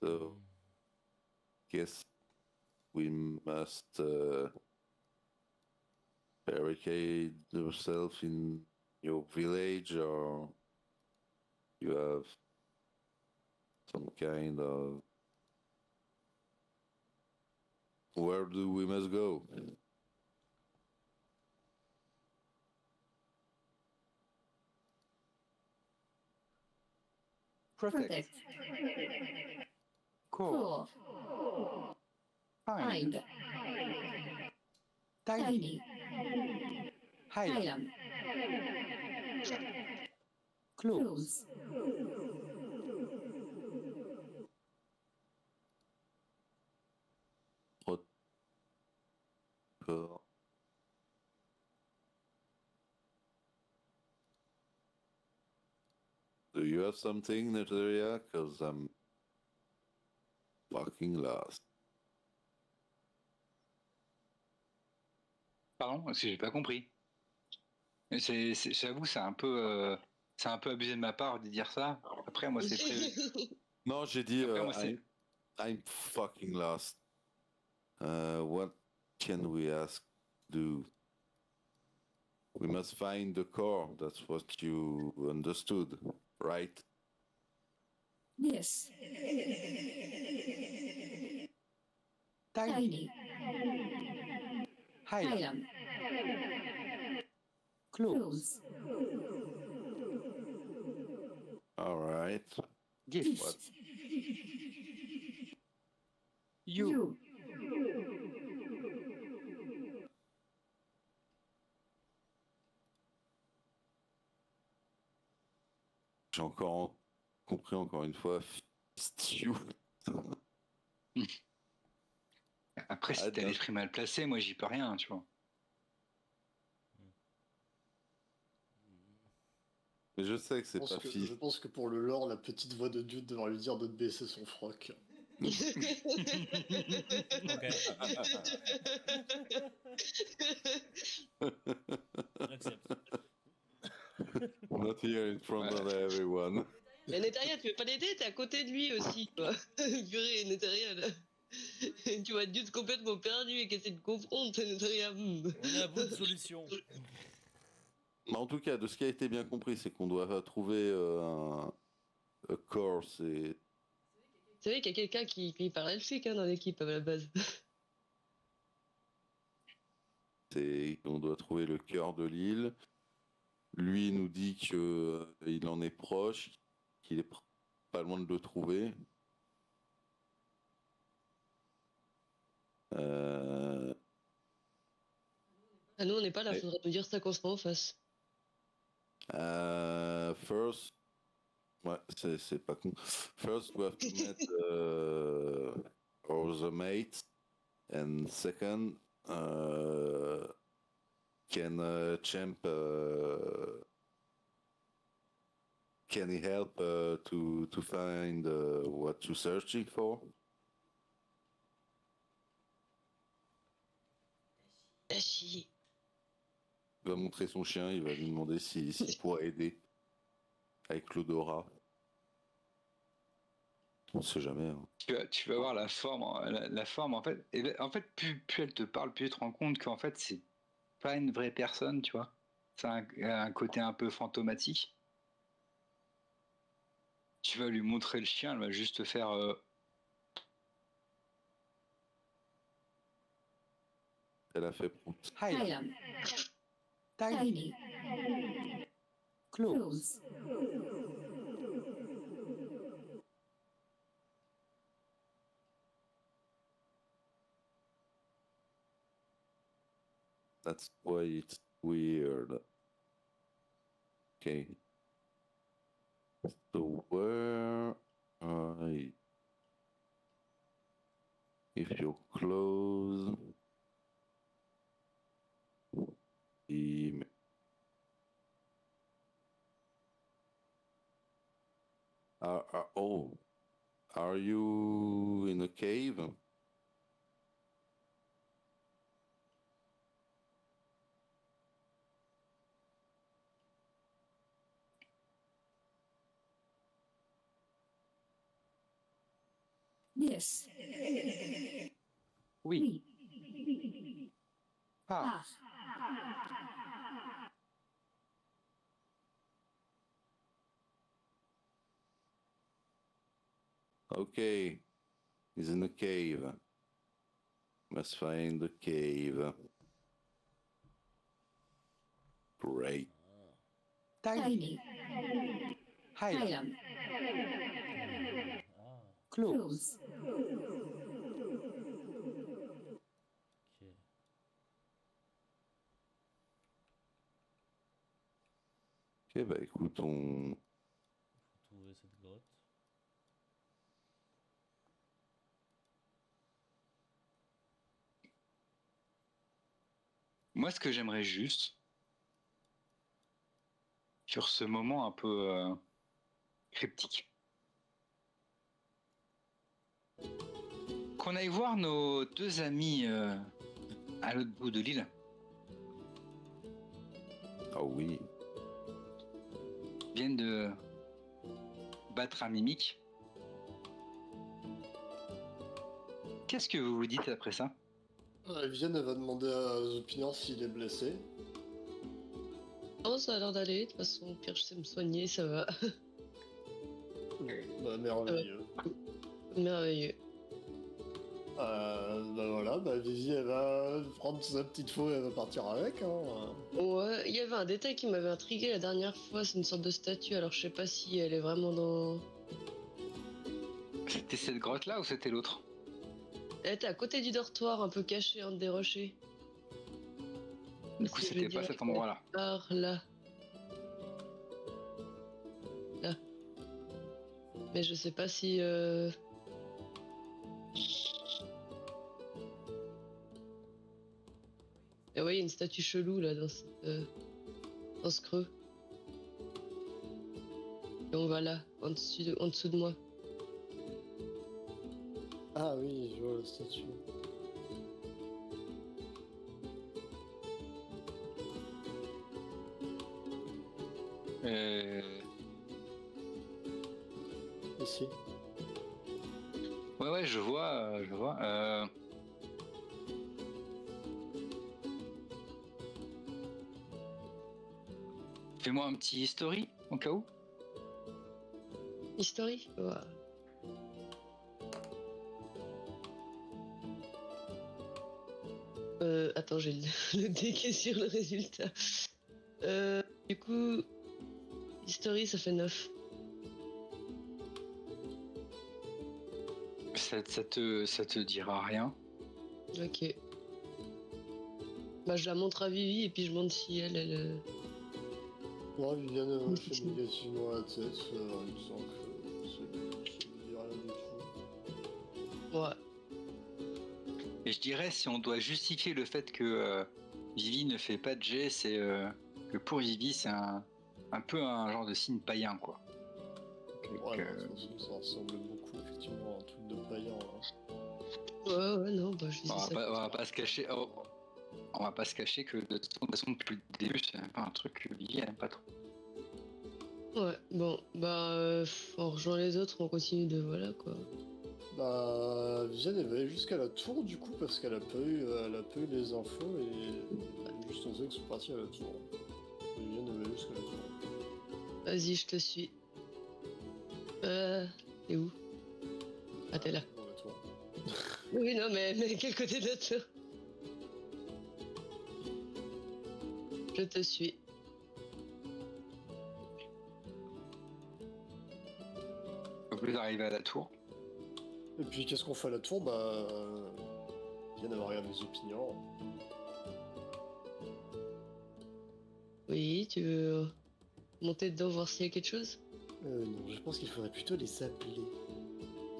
So, guess we must barricade yourself in your village, or you have some kind of... Where do we must go? Protect. Core. Core. Find. Find. Tiny. Tiny. Hide. Hylam. Close. Close. Do you have something, Natalia? Because I'm fucking lost. Pardon, parce que j'ai pas compris. Mais j'avoue, c'est un peu abusé de ma part de dire ça. Après, moi, c'est prévu. Non, j'ai dit Après, moi, c'est. I'm fucking lost. What can we ask do? We must find the core. That's what you understood, right? Yes. Tiny. Highland. Close. All right. Gift. Gift. You. J'ai encore compris encore une fois. Stew. Après, si t'as non. l'esprit mal placé, moi, j'y peux rien, tu vois. Mais je sais que c'est pas Je fils. pense que pour le lore, la petite voix de Dude devra lui dire de baisser son froc. Ok. J'accepte. Not here in front of everyone. Mais Netaria, tu veux pas l'aider? T'es à côté de lui aussi, quoi. Purée, Netaria, là. Tu vois Dude complètement perdu et qui essaie de comprendre, Netaria. On est à bout de solutions. Mais en tout cas, de ce qui a été bien compris, c'est qu'on doit trouver un core. C'est Vous savez qu'il y a quelqu'un qui parle elfique hein, dans l'équipe à la base. on doit trouver le cœur de l'île. Lui nous dit que il en est proche, qu'il est pas loin de le trouver. Ah, nous, on n'est pas là, faudrait nous dire ça qu'on sera en face. First, ouais, c'est pas con. First, we have to meet our mates, and second, can Champ can he help to find what you're searching for? Ah, chier. Il va montrer son chien, il va lui demander s'il pourrait aider avec l'odorat. On sait jamais. Hein. Tu vas voir la forme, la forme en fait. Et en fait, plus elle te parle, plus tu te rends compte qu'en fait, c'est pas une vraie personne, tu vois. C'est un côté un peu fantomatique. Tu vas lui montrer le chien, elle va juste te faire. Elle a fait Highland. Tiny. Close. That's why it's weird. Okay. So where if you're close, are you in a cave? Yes. Oui. Ah. Okay. He's in a cave. Must find the cave. Great. Tiny. Highland. Ah, Close. ok. Ok, bah écoute, on... Faut trouver cette grotte. Moi, ce que j'aimerais juste, sur ce moment un peu cryptique. Qu'on aille voir nos deux amis à l'autre bout de l'île. Ah oui. Viennent de battre un mimique. Qu'est-ce que vous vous dites après ça? Viviane, elle va demander à Zopinor s'il est blessé. Oh, ça a l'air d'aller. De toute façon, au pire, je sais me soigner, ça va. Bah, merveilleux. Merveilleux. Bah voilà, bah Vivi, elle va prendre sa petite faux et elle va partir avec. Hein. Ouais, il y avait un détail qui m'avait intrigué la dernière fois, c'est une sorte de statue, alors je sais pas si elle est vraiment dans... C'était cette grotte-là ou c'était l'autre? Elle était à côté du dortoir, un peu cachée entre des rochers. Du coup, Si je c'était pas dirais cet qu'elle est endroit-là. Par là. Là. Mais je sais pas si... Et ouais, il y a une statue chelou là dans ce creux. Et on va là, en dessous de moi. Ah oui, je vois le statut. Ici. Ouais, je vois, je vois. Fais-moi un petit history, au cas où. History? Ouais. Attends, j'ai le dé qui est sur le résultat. Du coup, History, ça fait 9. Ça te dira rien. Ok. Bah, je la montre à Vivi et puis je montre si elle... Ouais, Viviane, elle fait négativement la tête, il me semble que ça ne dit rien du tout. Ouais. Et je dirais, si on doit justifier le fait que Vivi ne fait pas de jet, c'est que pour Vivi, c'est un peu un genre de signe païen, quoi. Donc, Ouais, de toute façon, ça ressemble beaucoup, effectivement, à un truc de païen. Hein. Ouais, non, bah, je disais ça. on va pas se cacher. On va pas se cacher que de toute façon, depuis le début, c'est pas un truc que Vivi aime pas trop. Ouais, bon, bah, on rejoint les autres, on continue de... Voilà, quoi. Bah, Viviane, elle va aller jusqu'à la tour, du coup, parce qu'elle a pas eu les infos, et juste on sait que c'est parti à la tour. Viviane, elle va aller jusqu'à la tour. Vas-y, je te suis. T'es où? Ah, t'es là. Dans la tour. Oui, non, mais quel côté de la tour? Je te suis. Vous arrivez à la tour. Et puis, qu'est-ce qu'on fait à la tour? Bah, Viviane, elle va regarder les opinions. Oui, tu veux monter dedans voir s'il y a quelque chose? Non, je pense qu'il faudrait plutôt les appeler.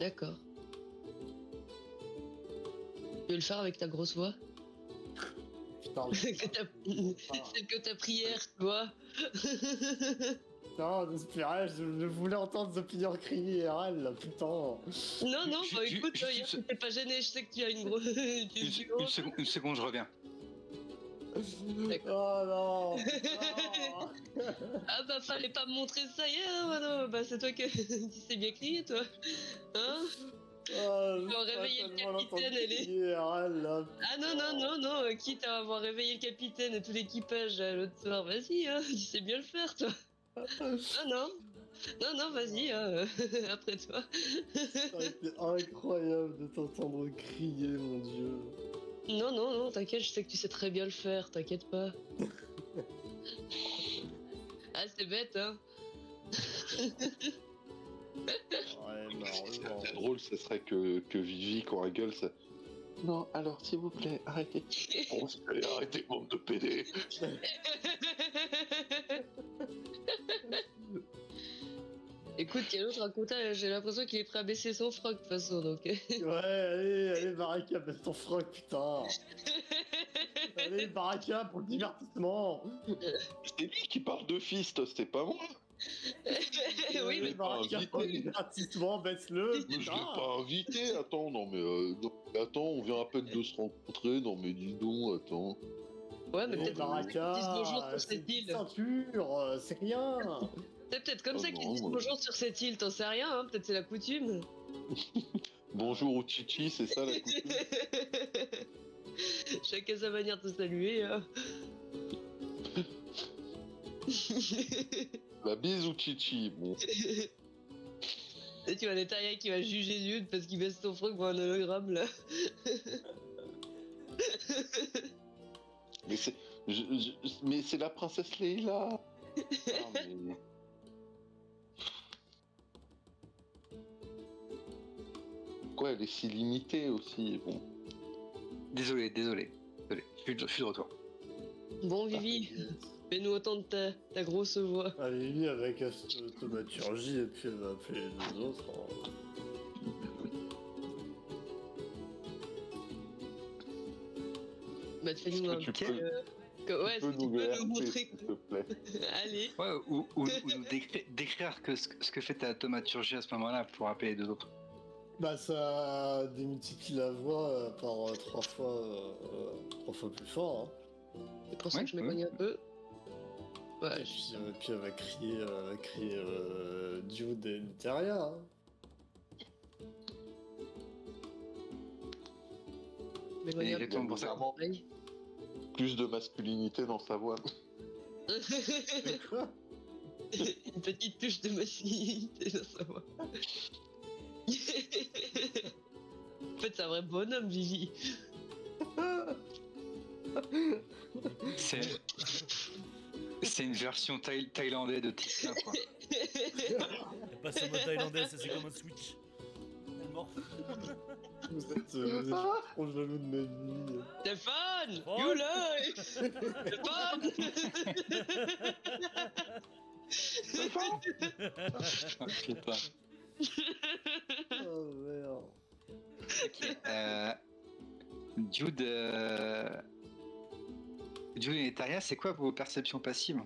D'accord. Tu veux le faire avec ta grosse voix? Putain, Celle que t'as pris hier, tu vois? non, j'espérais, je voulais entendre les opinions crier IRL, là, putain. Non, bah écoute, hier t'étais pas gêné, je sais que tu as une grosse... Une seconde, je reviens. Oh non, non. Ah bah fallait pas me montrer ça hier, Mano. Bah c'est toi qui sais bien crier, toi. Hein? Oh, Faut réveiller le capitaine, elle est... IRL, là, Ah non, quitte à avoir réveillé le capitaine et tout l'équipage l'autre soir, vas-y, hein, tu sais bien le faire, toi. Non, vas-y, hein, après toi. Ça aurait été incroyable de t'entendre crier, mon dieu. Non, t'inquiète, je sais que tu sais très bien le faire, t'inquiète pas. Ah, c'est bête, hein. Ouais, non, C'est drôle, ce serait que Vivi, quand elle gueule, ça... Non, alors, s'il vous plaît, arrêtez. Bon, arrêtez, bande de PD. Écoute, il y a l'autre à côté, j'ai l'impression qu'il est prêt à baisser son froc, de toute façon, donc... Ouais, allez, Baraka, baisse ton froc, putain. Allez, Baraka, pour le divertissement. C'est lui qui parle de fist, c'est pas moi. Oui, mais pas invité. gratuitement, baisse-le. Mais je l'ai pas invité, attends, non mais attends, on vient à peine de se rencontrer, non mais dis donc, attends. ouais, mais Mais peut-être Baraka, qu'ils disent bonjour sur c'est cette une île. ceinture, c'est rien. C'est peut-être comme Oh ça qu'ils non, disent moi- bonjour sur cette île, t'en sais rien, hein, peut-être c'est la coutume. Bonjour au Chichi, c'est ça la coutume. Chacun sa manière de se saluer. Hein. La bise ou Chichi, bon. Et tu vois Netaria qui va juger Jude parce qu'il baisse son froc pour un hologramme là. Mais mais c'est la princesse Leila. Ah, mais- Quoi, elle est si limitée aussi, bon. Désolé. Je suis de retour. Bon Vivi, fais-nous autant de ta grosse voix. Allez, lui, avec cette thaumaturgie, et puis elle va appeler les deux autres. Hein. Bah fais-nous un tu petit... peux- ouais, Tu peux si tu nous peux nous VRP, montrer. s'il te plaît. Allez. Ouais, ou nous décrire ce que fait ta thaumaturgie à ce moment-là pour appeler les deux autres. Bah, ça démultiplie la voix par 3 fois plus fort. Hein. C'est pour ça Ouais, que je m'éloigne un peu. Ouais, Et puis elle va crier Dude et Niteria. Hein. je m'éloigne un peu. Exactement pour ça. Vraiment Ouais. plus de masculinité dans sa voix. Quoi? Une petite touche de masculinité dans sa voix. En fait, c'est un vrai bonhomme, Vivi. C'est une version thaïlandaise de Tesla, quoi. Elle passe en mode thaïlandais, ça c'est comme un switch. Tellement. Vous êtes trop jaloux de ma vie. Stéphane, Oh. you lie. Stéphane. Oh, putain. Oh merde. Ok. Jude et Netaria, c'est quoi vos perceptions passives?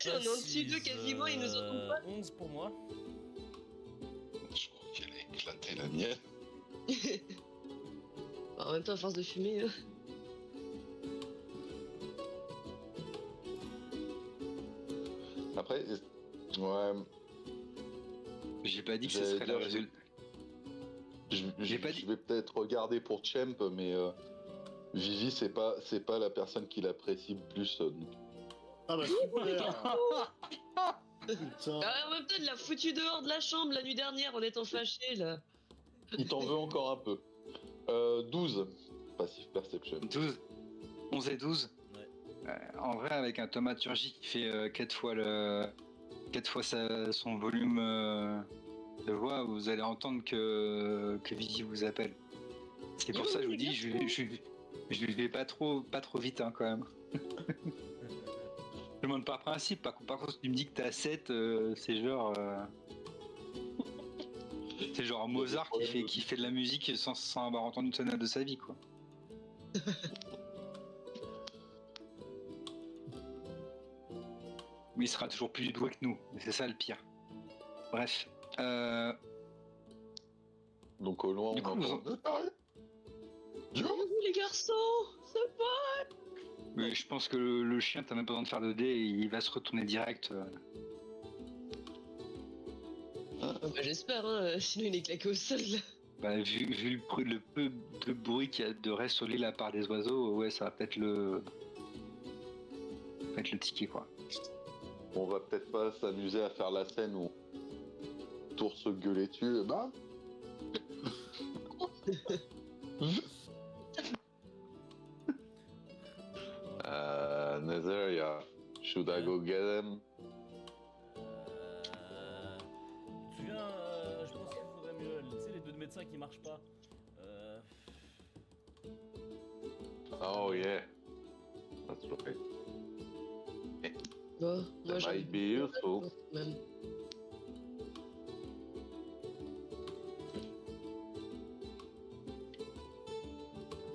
On est en dessus d'eux quasiment, ils nous entendent pas. 11 pour moi. Je crois qu'elle a éclaté la mienne. En même temps, à force de fumer. Hein. Après, ouais, J'ai pas dit que ce J'allais serait le dire, résultat. J'ai pas dit. je vais peut-être regarder pour Champ, mais Vivi, c'est pas la personne qui l'apprécie le plus. Donc. Ah bah super. Putain. Ah, en même temps, il l'a foutu dehors de la chambre la nuit dernière en étant fâché là. Il t'en veut encore un peu. 12, Passive Perception. 12. 11 et 12. Ouais. En vrai, avec un thaumaturgie qui fait 4 fois son volume de voix, vous allez entendre que Vivi vous appelle. C'est pour ça que je vous dis, je vais pas trop vite hein, quand même. Je demande par principe, par contre, si tu me dis que t'as 7, c'est genre. C'est genre Mozart qui fait de la musique sans avoir entendu une sonate de sa vie, quoi. Mais il sera toujours plus doué que nous, et c'est ça le pire. Bref. Donc au loin, Du on coup, entend. Les garçons, c'est pas. Mais je pense que le chien, t'as même pas besoin de faire de dés, il va se retourner direct. Bah, j'espère, hein, sinon il est claqué au sol là. Bah, vu le peu de bruit qu'il y a de reste sur l'île à part des oiseaux, ouais, ça va peut-être le ticket, quoi. On va peut-être pas s'amuser à faire la scène où on tourne se gueuler dessus. Bah. Nether, should I go get him? Tu te souviens, je pense qu'il faudrait mieux. Tu sais, les deux médecins qui marchent pas. Oh yeah, that's right. Bon, moi That might be useful. même.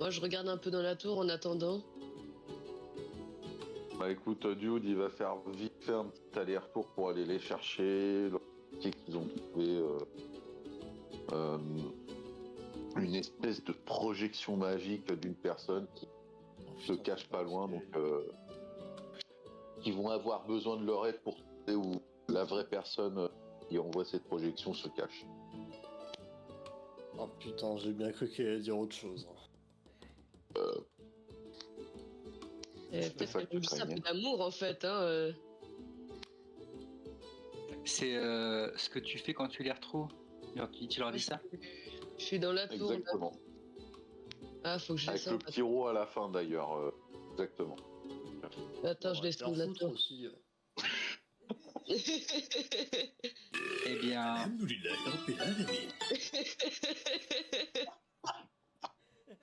Moi je regarde un peu dans la tour en attendant. Bah écoute, Dude, il va faire vite fait un petit aller-retour pour aller les chercher. Leur dit qu'ils ont trouvé une espèce de projection magique d'une personne qui se cache pas loin, donc qui vont avoir besoin de leur aide pour trouver où la vraie personne qui envoie cette projection se cache. Oh putain, j'ai bien cru qu'il allait dire autre chose. C'est ça Peut-être que tu qu'elle ça craignais. peu d'amour en fait. C'est ce que tu fais quand tu les retrouves. Genre, tu leur dis ça? Je suis dans la tour. Là. Exactement. Ah, faut que je Avec le descende. petit rot à la fin d'ailleurs. Exactement. Attends, je On va descends de se la faire foutre tour. aussi. Eh bien,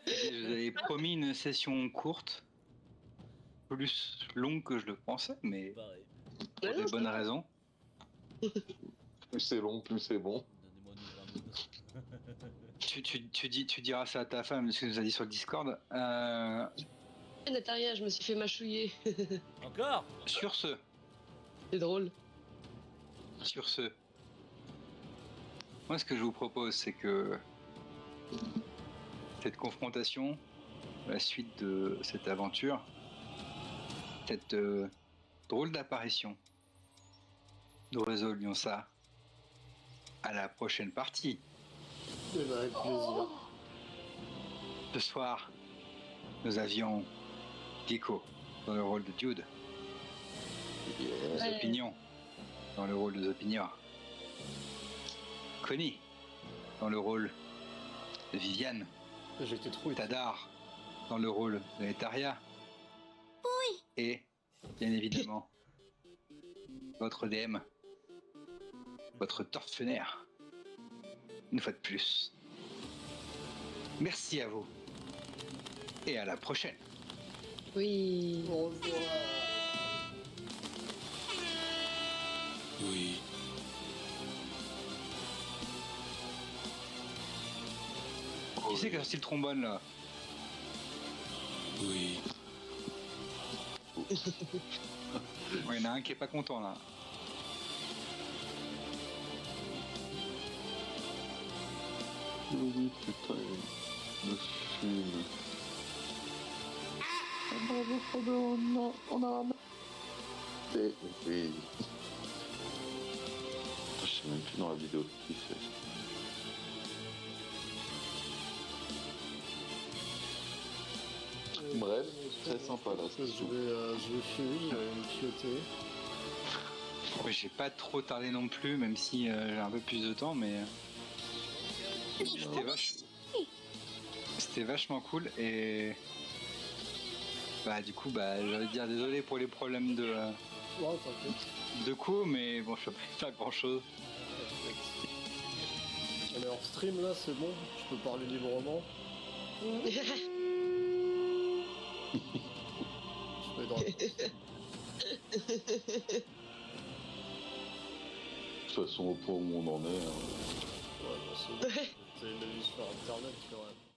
je vous avais promis une session courte, plus longue que je le pensais, mais Pareil. pour des bonnes raisons. Plus c'est long, plus c'est bon. Donnez-moi une grande. Tu diras ça à ta femme, ce que nous a dit sur le Discord. Natalia, je me suis fait mâchouiller. Encore? Sur ce, C'est drôle. moi ce que je vous propose, c'est que cette confrontation, la suite de cette aventure, cette drôle d'apparition, nous résolvions ça à la prochaine partie. Eh ben, avec plaisir. Ce soir, nous avions Gecko dans le rôle de Dude, Yeah. Ouais. Opinion dans le rôle de Opinion, Connie dans le rôle de Viviane, J'ai été troué. Tadar dans le rôle de Etaria. Oui. Et, bien évidemment, votre DM, votre tortionnaire. Une fois de plus. Merci à vous. Et à la prochaine. Oui. Au revoir. Oui. Qui c'est qui a sorti le trombone là? Oui. Il y en a un qui est pas content là. Oui, putain, le film. On a un... Oui. Je sais même plus dans la vidéo qui fait. Bref, très sympa là. Je vais fuir, je vais me pioter. Ouais, j'ai pas trop tardé non plus, même si j'ai un peu plus de temps, mais c'était vachement cool et bah du coup bah j'allais dire désolé pour les problèmes Ouais, t'inquiète. de coups, mais bon je peux pas faire grand chose. On est hors stream là, c'est bon. Je peux parler librement. Je peux être dans De toute façon, au point où on en est. Ouais, bah, c'est bon. Vous avez une vie sur internet quand même.